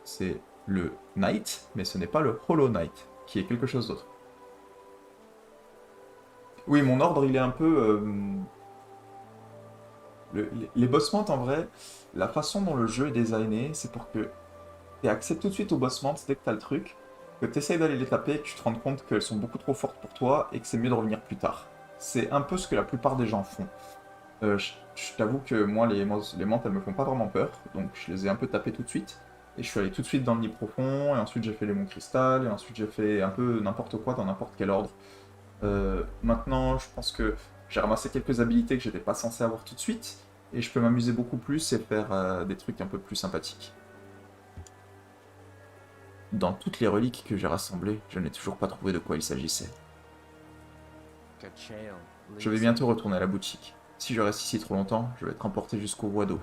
C'est le Knight, mais ce n'est pas le Hollow Knight, qui est quelque chose d'autre. Oui, mon ordre, il est un peu... les bossements, en vrai, la façon dont le jeu est designé, c'est pour que tu aies accès tout de suite aux bossements dès que tu as le truc, que tu essayes d'aller les taper, que tu te rendes compte qu'elles sont beaucoup trop fortes pour toi et que c'est mieux de revenir plus tard. C'est un peu ce que la plupart des gens font. Je t'avoue que moi, les menthes, elles me font pas vraiment peur, donc je les ai un peu tapées tout de suite. Et je suis allé tout de suite dans le nid profond, et ensuite j'ai fait les monts cristal, et ensuite j'ai fait un peu n'importe quoi dans n'importe quel ordre. Maintenant, je pense que j'ai ramassé quelques habilités que j'étais pas censé avoir tout de suite, et je peux m'amuser beaucoup plus et faire des trucs un peu plus sympathiques. Dans toutes les reliques que j'ai rassemblées, je n'ai toujours pas trouvé de quoi il s'agissait. Je vais bientôt retourner à la boutique. Si je reste ici trop longtemps, je vais être emporté jusqu'au voie d'eau.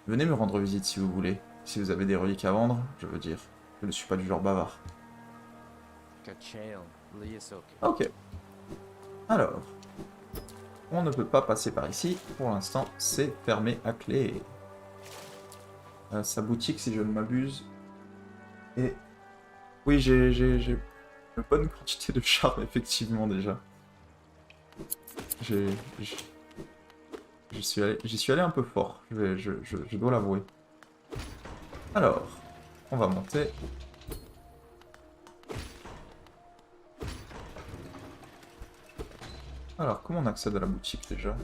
Venez me rendre visite si vous voulez. Si vous avez des reliques à vendre, je veux dire. Je ne suis pas du genre bavard. Ok. Alors. On ne peut pas passer par ici. Pour l'instant, c'est fermé à clé. Sa boutique, si je ne m'abuse. Et... Oui, j'ai une bonne quantité de charme, effectivement, déjà. J'y suis allé un peu fort, je dois l'avouer. Alors, on va monter. Alors, comment on accède à la boutique déjà?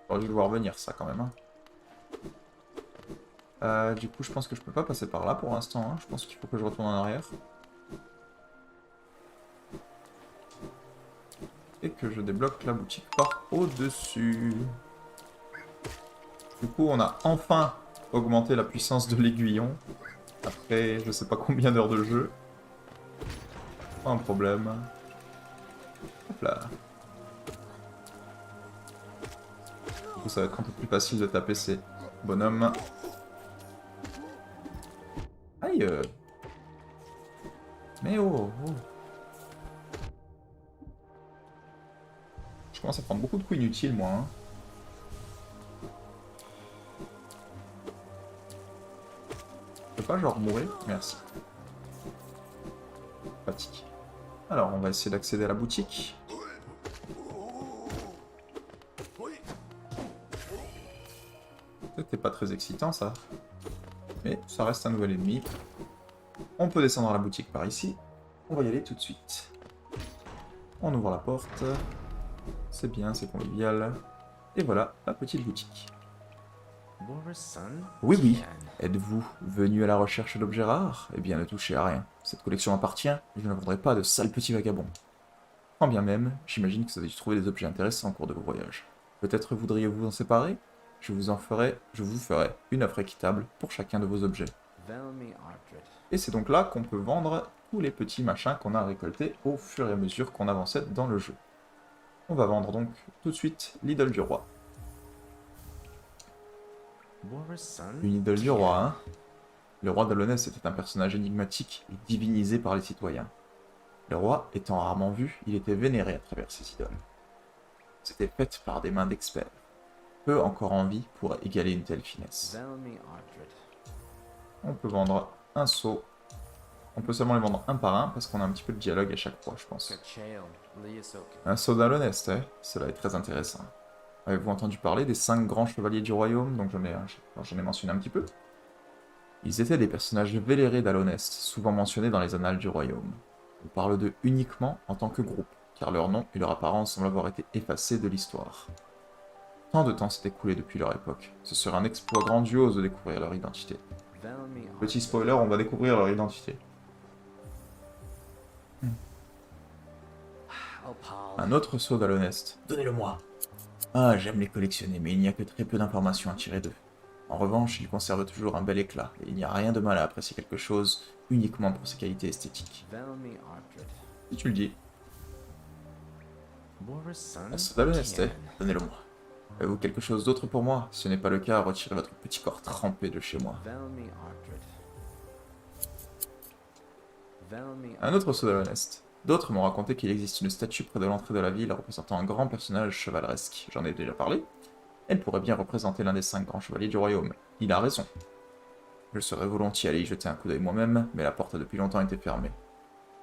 J'aurais dû le voir venir ça quand même. Hein. Du coup, je pense que je peux pas passer par là pour l'instant. Hein. Je pense qu'il faut que je retourne en arrière. Et que je débloque la boutique par au-dessus. Du coup, on a enfin augmenté la puissance de l'aiguillon. Après, je sais pas combien d'heures de jeu. Pas un problème. Hop là. Du coup, ça va être un peu plus facile de taper ces bonhommes. Aïe. Mais oh. Je commence à prendre beaucoup de coups inutiles, moi. Hein. Je peux pas genre mourir? Merci. Pratique. Alors, on va essayer d'accéder à la boutique. C'était pas très excitant, ça. Mais ça reste un nouvel ennemi. On peut descendre à la boutique par ici. On va y aller tout de suite. On ouvre la porte. C'est bien, c'est convivial. Et voilà, la petite boutique. Oui, oui. Êtes-vous venu à la recherche d'objets rares? Eh bien, ne touchez à rien. Cette collection m'appartient, et je ne voudrais pas de sales petits vagabonds. Quand bien même, j'imagine que vous avez dû trouver des objets intéressants au cours de vos voyages. Peut-être voudriez-vous en séparer? Je vous ferai une offre équitable pour chacun de vos objets. Et c'est donc là qu'on peut vendre tous les petits machins qu'on a récoltés au fur et à mesure qu'on avançait dans le jeu. On va vendre donc tout de suite l'idole du roi. Une idole du roi, hein. Le roi d'Alonès était un personnage énigmatique et divinisé par les citoyens. Le roi étant rarement vu, il était vénéré à travers ses idoles. C'était fait par des mains d'experts. Peu encore en vie pourraient égaler une telle finesse. On peut vendre un seau. On peut seulement les vendre un par un parce qu'on a un petit peu de dialogue à chaque fois, je pense. Un seau d'Alonest, cela est très intéressant. Avez-vous entendu parler des 5 grands chevaliers du royaume? Donc j'en ai mentionné un petit peu. Ils étaient des personnages vélérés d'Alonest, souvent mentionnés dans les annales du royaume. On parle d'eux uniquement en tant que groupe, car leur nom et leur apparence semblent avoir été effacés de l'histoire. Tant de temps s'est écoulé depuis leur époque. Ce serait un exploit grandiose de découvrir leur identité. Petit spoiler, on va découvrir leur identité. Un autre sceau d'Alonest. Donnez-le-moi. Ah, j'aime les collectionner, mais il n'y a que très peu d'informations à tirer d'eux. En revanche, ils conservent toujours un bel éclat, et il n'y a rien de mal à apprécier quelque chose uniquement pour ses qualités esthétiques. Si tu le dis. Un sceau d'Alonest, donnez-le-moi. Avez-vous quelque chose d'autre pour moi? Si ce n'est pas le cas, retirez votre petit corps trempé de chez moi. Un autre sceau d'Alonest. D'autres m'ont raconté qu'il existe une statue près de l'entrée de la ville représentant un grand personnage chevaleresque. J'en ai déjà parlé. Elle pourrait bien représenter l'un des 5 grands chevaliers du royaume. Il a raison. Je serais volontiers allé y jeter un coup d'œil moi-même, mais la porte a depuis longtemps été fermée.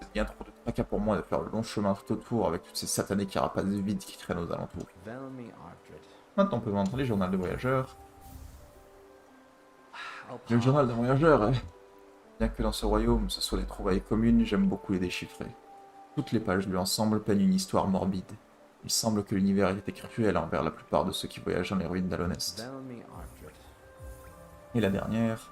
C'est bien trop de tracas pour moi de faire le long chemin tout autour avec toutes ces satanées carapaces vides qui traînent aux alentours. Maintenant on peut vendre les journaux de voyageurs. Le journal de voyageur, bien que dans ce royaume ce soit des trouvailles communes, j'aime beaucoup les déchiffrer. Toutes les pages lues ensemble peignent une histoire morbide. Il semble que l'univers ait été cruel envers la plupart de ceux qui voyagent dans les ruines d'Alonest. Et la dernière,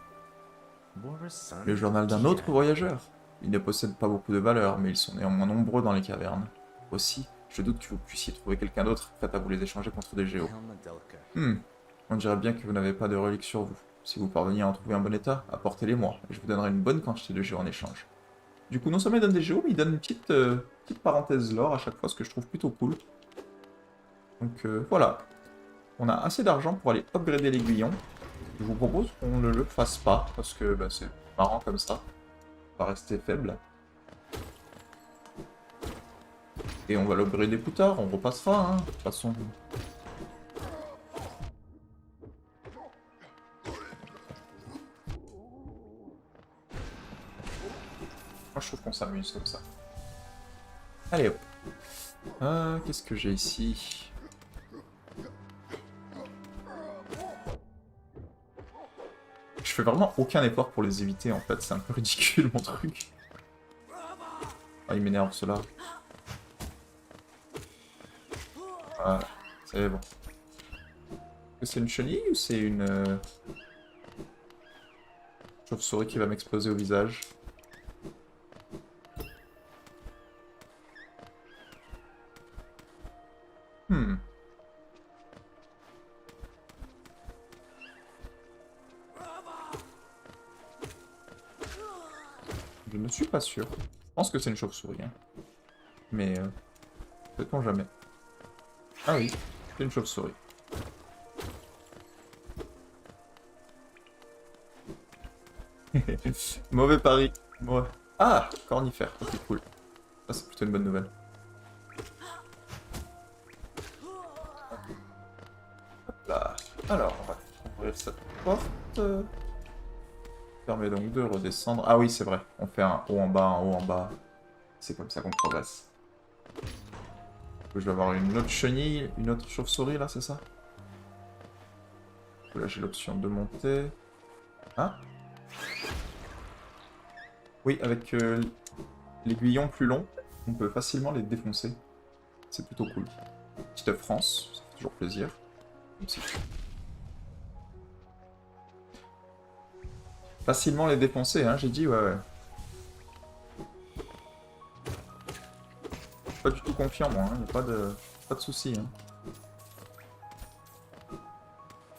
le journal d'un autre voyageur. Il ne possède pas beaucoup de valeur, mais ils sont néanmoins nombreux dans les cavernes. Aussi, je doute que vous puissiez trouver quelqu'un d'autre prêt à vous les échanger contre des géos. On dirait bien que vous n'avez pas de reliques sur vous. Si vous parveniez à en trouver un bon état, apportez-les-moi, et je vous donnerai une bonne quantité de géos en échange. Du coup, non seulement il donne des géos, mais il donne une petite parenthèse lore à chaque fois, ce que je trouve plutôt cool. Donc voilà. On a assez d'argent pour aller upgrader l'aiguillon. Je vous propose qu'on ne le fasse pas, parce que bah, c'est marrant comme ça. On va rester faible. Et on va l'upgrader plus tard, on repassera, hein, de toute façon. Moi je trouve qu'on s'amuse comme ça. Allez hop. Qu'est-ce que j'ai ici? Je fais vraiment aucun effort pour les éviter en fait, c'est un peu ridicule mon truc. Ah il m'énerve cela. Voilà, c'est bon. Est-ce que c'est une chenille ou c'est une chauve-souris qui va m'exploser au visage? Je ne suis pas sûr. Je pense que c'est une chauve-souris. Hein. Mais peut-on jamais. Ah oui, c'est une chauve-souris. Mauvais pari. Ouais. Ah, cornifère. Ok, cool. Ça, c'est plutôt une bonne nouvelle. Hop là. Alors, on va ouvrir cette porte. Permet donc de redescendre. Ah oui, c'est vrai. On fait un haut en bas, un haut en bas. C'est comme ça qu'on progresse. Je vais avoir une autre chenille, une autre chauve-souris là, c'est ça? Là, j'ai l'option de monter. Ah? Oui, avec l'aiguillon plus long, on peut facilement les défoncer. C'est plutôt cool. Petite œuf France, ça fait toujours plaisir. Facilement les défoncer, hein, j'ai dit, ouais. Je suis pas du tout confiant, moi, hein, y a pas de soucis. Hein.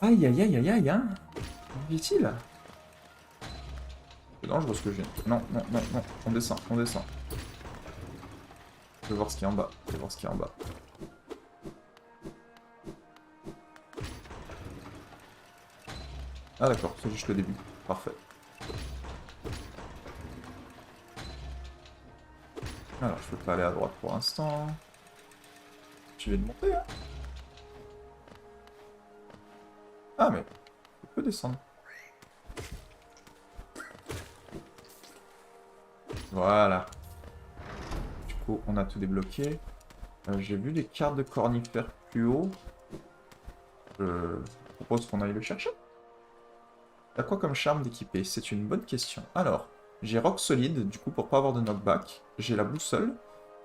Aïe, aïe, aïe, aïe, aïe, hein. Qu'est-il? C'est dangereux ce que j'ai. Non, non, non, non, on descend, on descend. Je vais voir ce qu'il y a en bas, je vais voir ce qu'il y a en bas. Ah d'accord, c'est juste le début. Parfait. Alors, je peux pas aller à droite pour l'instant. Tu viens de monter, hein? Ah, mais je peux descendre. Voilà. Du coup, on a tout débloqué. J'ai vu des cartes de cornifères plus haut. Je propose qu'on aille le chercher. T'as quoi comme charme d'équiper? C'est une bonne question. Alors, j'ai rock solide, du coup, pour pas avoir de knockback. J'ai la boussole.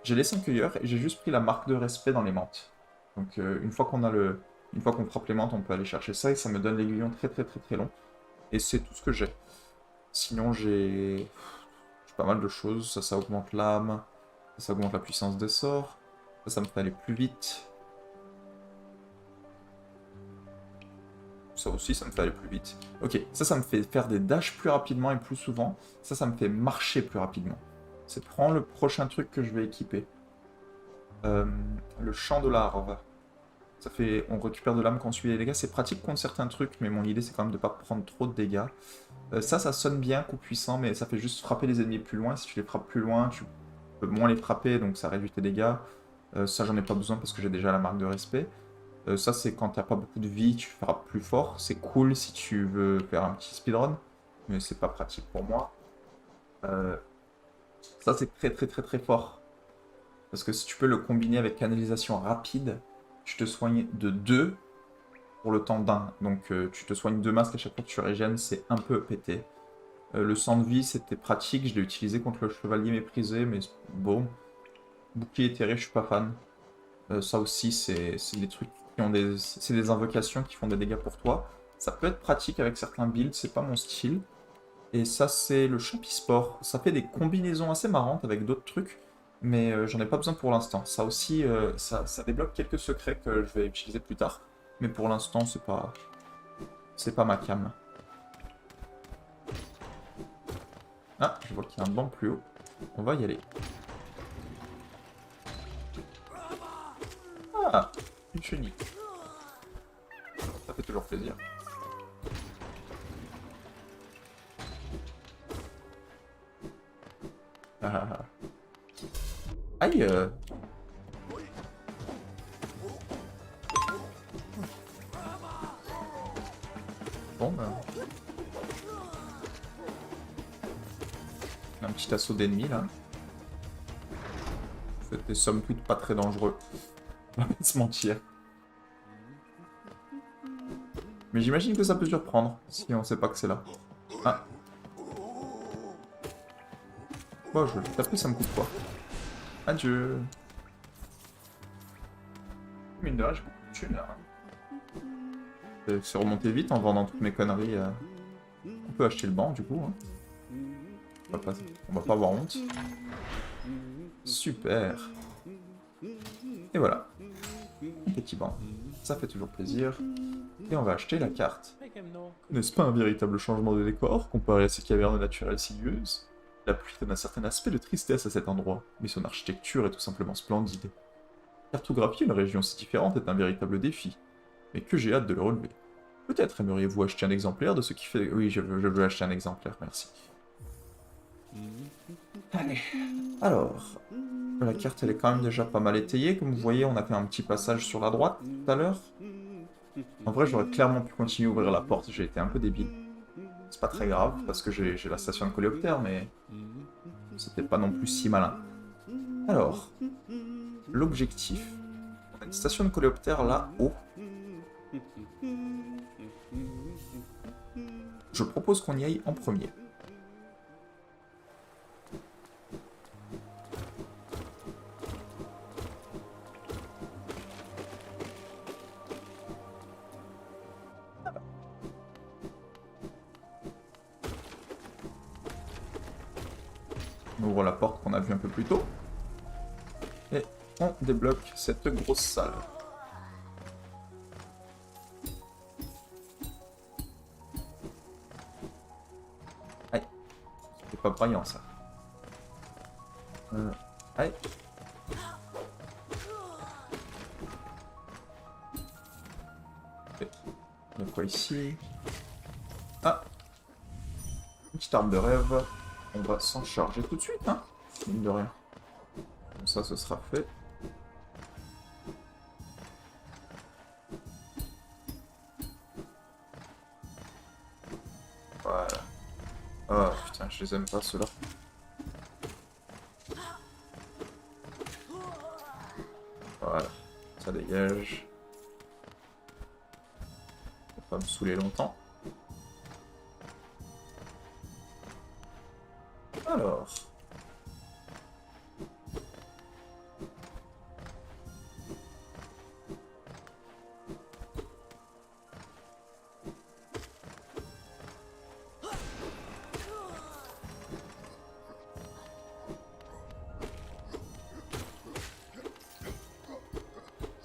J'ai les 5 cueilleurs et j'ai juste pris la marque de respect dans les mantes. Donc, une fois qu'on a le... Une fois qu'on frappe les mantes, on peut aller chercher ça et ça me donne l'aiguillon très très très très long. Et c'est tout ce que j'ai. Sinon, j'ai pas mal de choses. Ça augmente l'âme. Ça augmente la puissance des sorts. Ça me fait aller plus vite. Ça aussi, ça me fait aller plus vite. Ok, ça me fait faire des dashs plus rapidement et plus souvent. Ça me fait marcher plus rapidement. C'est prendre le prochain truc que je vais équiper. Le champ de larve. Ça fait... On récupère de l'âme quand on suit les dégâts. C'est pratique contre certains trucs, mais mon idée, c'est quand même de pas prendre trop de dégâts. Ça sonne bien, coup puissant, mais ça fait juste frapper les ennemis plus loin. Si tu les frappes plus loin, tu peux moins les frapper, donc ça réduit tes dégâts. Ça, j'en ai pas besoin parce que j'ai déjà la marque de respect. Ça, c'est quand t'as pas beaucoup de vie, tu feras plus fort. C'est cool si tu veux faire un petit speedrun, mais c'est pas pratique pour moi. Ça, c'est très très très très fort. Parce que si tu peux le combiner avec canalisation rapide, tu te soignes de 2 pour le temps d'un. Donc tu te soignes 2 masques à chaque fois que tu régènes, c'est un peu pété. Le sang de vie, c'était pratique, je l'ai utilisé contre le chevalier méprisé, mais bon. Bouclier éthéré, je suis pas fan. Ça aussi, c'est des trucs qui ont des... C'est des invocations qui font des dégâts pour toi. Ça peut être pratique avec certains builds, c'est pas mon style. Et ça, c'est le champisport. Ça fait des combinaisons assez marrantes avec d'autres trucs, mais j'en ai pas besoin pour l'instant. Ça aussi, ça débloque quelques secrets que je vais utiliser plus tard. Mais pour l'instant, c'est pas ma cam. Ah, je vois qu'il y a un banc plus haut. On va y aller. Ah, une chenille. Ça fait toujours plaisir. Ah. Aïe Bon, ben... Un petit assaut d'ennemis, là. C'était somme toute pas très dangereux. On va pas se mentir. Mais j'imagine que ça peut surprendre, si on sait pas que c'est là. Ah. Bon, je vais taper, ça me coûte quoi? Adieu. Mine de rien, j'ai beaucoup de thunes, là. C'est remonté vite en vendant toutes mes conneries. On peut acheter le banc, du coup. Hein. On va pas avoir honte. Super. Et voilà. Un petit banc. Ça fait toujours plaisir. Et on va acheter la carte. N'est-ce pas un véritable changement de décor comparé à ces cavernes naturelles sinueuses? La pluie donne un certain aspect de tristesse à cet endroit, mais son architecture est tout simplement splendide. Cartographier une région si différente est un véritable défi, mais que j'ai hâte de le relever. Peut-être aimeriez-vous acheter un exemplaire de ce qui fait... Oui, je veux acheter un exemplaire, merci. Allez, alors... La carte, elle est quand même déjà pas mal étayée. Comme vous voyez, on a fait un petit passage sur la droite tout à l'heure. En vrai, j'aurais clairement pu continuer à ouvrir la porte, j'ai été un peu débile. C'est pas très grave, parce que j'ai la station de coléoptère, mais... C'était pas non plus si malin. Alors... L'objectif... On a une station de coléoptère là-haut. Je propose qu'on y aille en premier. On ouvre la porte qu'on a vue un peu plus tôt. Et on débloque cette grosse salle. Aïe. C'est pas brillant ça. Aïe. Ok. Il y a quoi ici? Petite arme de rêve. On va s'en charger tout de suite, hein. Mine de rien. Comme ça, ce sera fait. Voilà. Oh putain, je les aime pas ceux-là. Voilà. Ça dégage. Faut pas me saouler longtemps. Alors.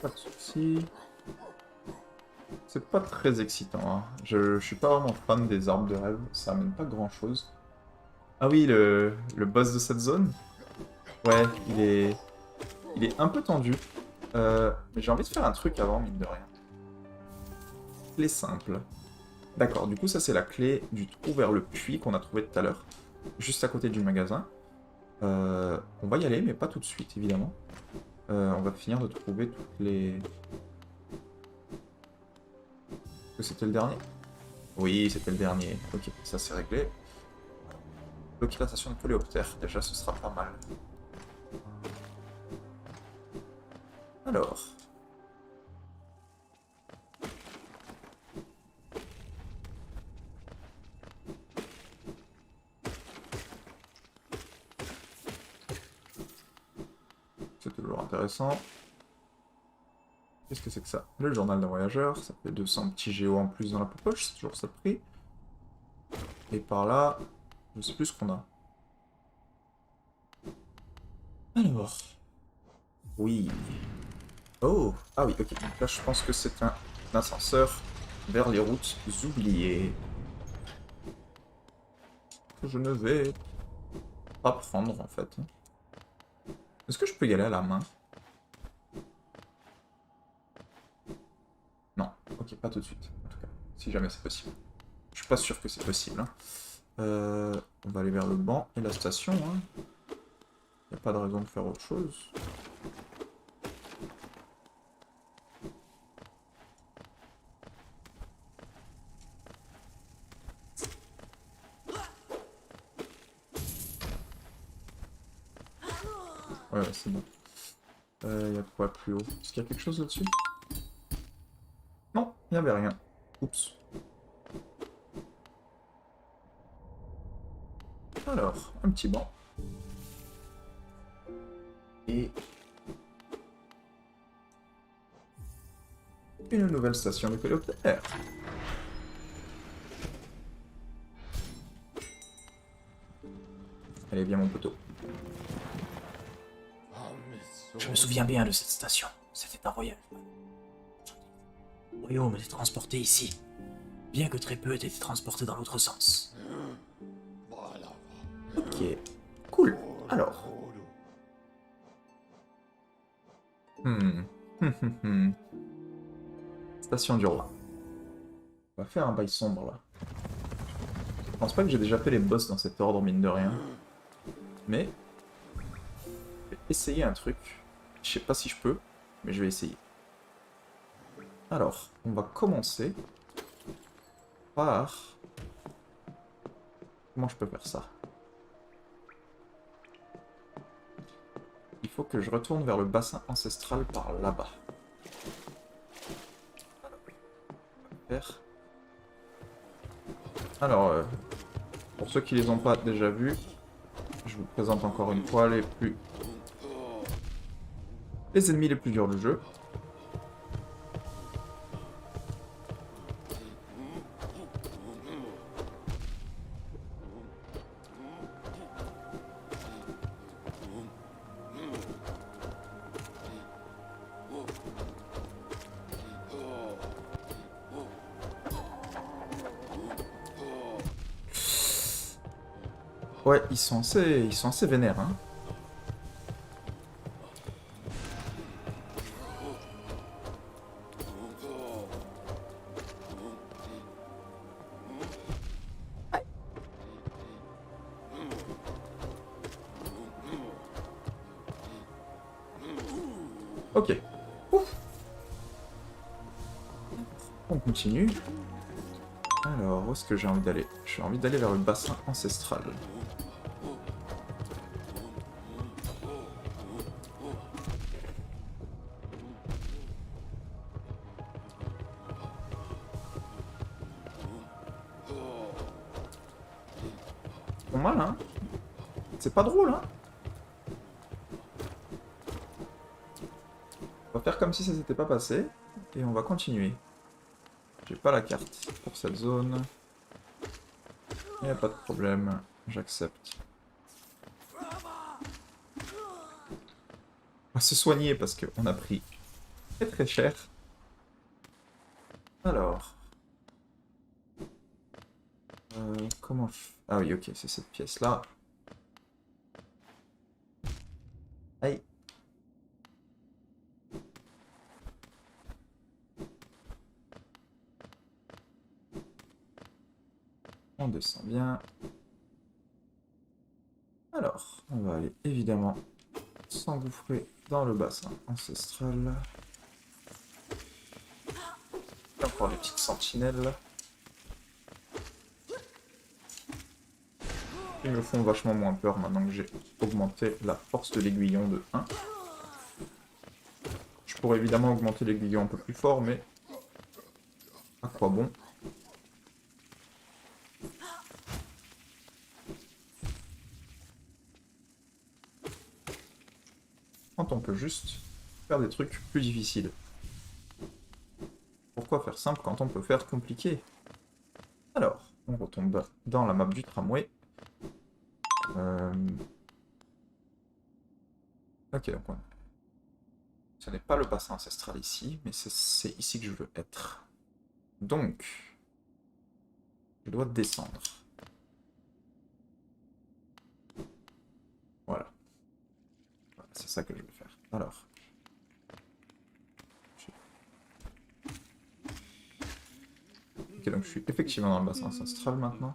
Pas de soucis. C'est pas très excitant, hein. Je suis pas vraiment fan des armes de rêve, ça amène pas grand chose. Ah oui, le boss de cette zone? Ouais, il est un peu tendu. Mais j'ai envie de faire un truc avant, mine de rien. Clé simple. D'accord, du coup ça c'est la clé du trou vers le puits qu'on a trouvé tout à l'heure. Juste à côté du magasin. On va y aller, mais pas tout de suite, évidemment. On va finir de trouver toutes les... Est-ce que c'était le dernier? Oui, c'était le dernier. Ok, ça c'est réglé. Localisation de coléoptère, déjà ce sera pas mal. Alors... C'est toujours intéressant. Qu'est-ce que c'est que ça? Le journal d'un voyageur, ça fait 200 petits géos en plus dans la poche, c'est toujours ça de prix. Et par là, je sais plus ce qu'on a. Alors... Oui... Oh! Ah oui, ok. Donc là, je pense que c'est un ascenseur vers les routes oubliées. Que je ne vais pas prendre, en fait. Est-ce que je peux y aller à la main? Non. Ok, pas tout de suite, en tout cas. Si jamais c'est possible. Je suis pas sûr que c'est possible. Hein. On va aller vers le banc et la station. Hein. Y a pas de raison de faire autre chose. Ouais, c'est bon. Y a quoi plus haut? Est-ce qu'il y a quelque chose là-dessus? Non, il n'y avait rien. Oups. Alors, un petit banc. Et... une nouvelle station de coléoptère. Allez, viens mon poteau. Je me souviens bien de cette station. C'était un voyage. Le royaume était transporté ici, bien que très peu ait été transporté dans l'autre sens. Ok, cool. Alors. Station du roi. On va faire un bail sombre là. Je pense pas que j'ai déjà fait les boss dans cet ordre, mine de rien. Mais... je vais essayer un truc. Je sais pas si je peux, mais je vais essayer. Alors, on va commencer par... comment je peux faire ça? Il faut que je retourne vers le bassin ancestral par là-bas. Alors, pour ceux qui les ont pas déjà vus, je vous présente encore une fois les ennemis les plus durs du jeu. Ouais, ils sont assez vénères, hein. Ok. Ouf. On continue. Alors, où est-ce que j'ai envie d'aller? J'ai envie d'aller vers le bassin ancestral. Pas mal, hein? C'est pas drôle, hein? On va faire comme si ça s'était pas passé, et on va continuer. J'ai pas la carte pour cette zone. Il n'y a pas de problème, j'accepte. On va se soigner parce qu'on a pris très très cher. Alors... comment... Ah oui, ok, c'est cette pièce-là. Aïe. On descend bien. Alors, on va aller évidemment s'engouffrer dans le bassin ancestral. Encore les petites sentinelles. Ils me font vachement moins peur maintenant que j'ai augmenté la force de l'aiguillon de 1. Je pourrais évidemment augmenter l'aiguillon un peu plus fort, mais à quoi bon? Quand on peut juste faire des trucs plus difficiles. Pourquoi faire simple quand on peut faire compliqué? Alors, on retombe dans la map du tramway. Ok, donc ouais. Ce n'est pas le bassin ancestral ici, mais c'est ici que je veux être. Donc, je dois descendre. Voilà. Voilà, c'est ça que je veux faire. Alors. Ok, donc je suis effectivement dans le bassin ancestral maintenant.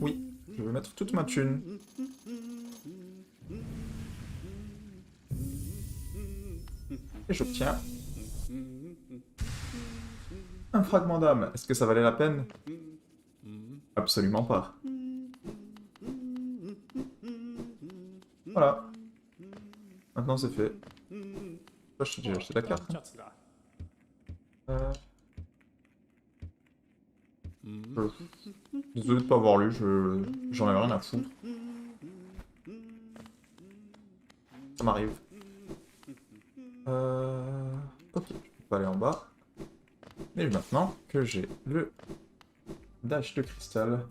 Oui, je vais mettre toute ma thune. Et j'obtiens un fragment d'âme. Est-ce que ça valait la peine? Absolument pas. Voilà. Maintenant c'est fait. Là, je t'ai déjà acheté la carte. Désolé de pas avoir lu, j'en avais rien à foutre. Ça m'arrive. Ok, je peux pas aller en bas. Mais maintenant que j'ai le dash de cristal...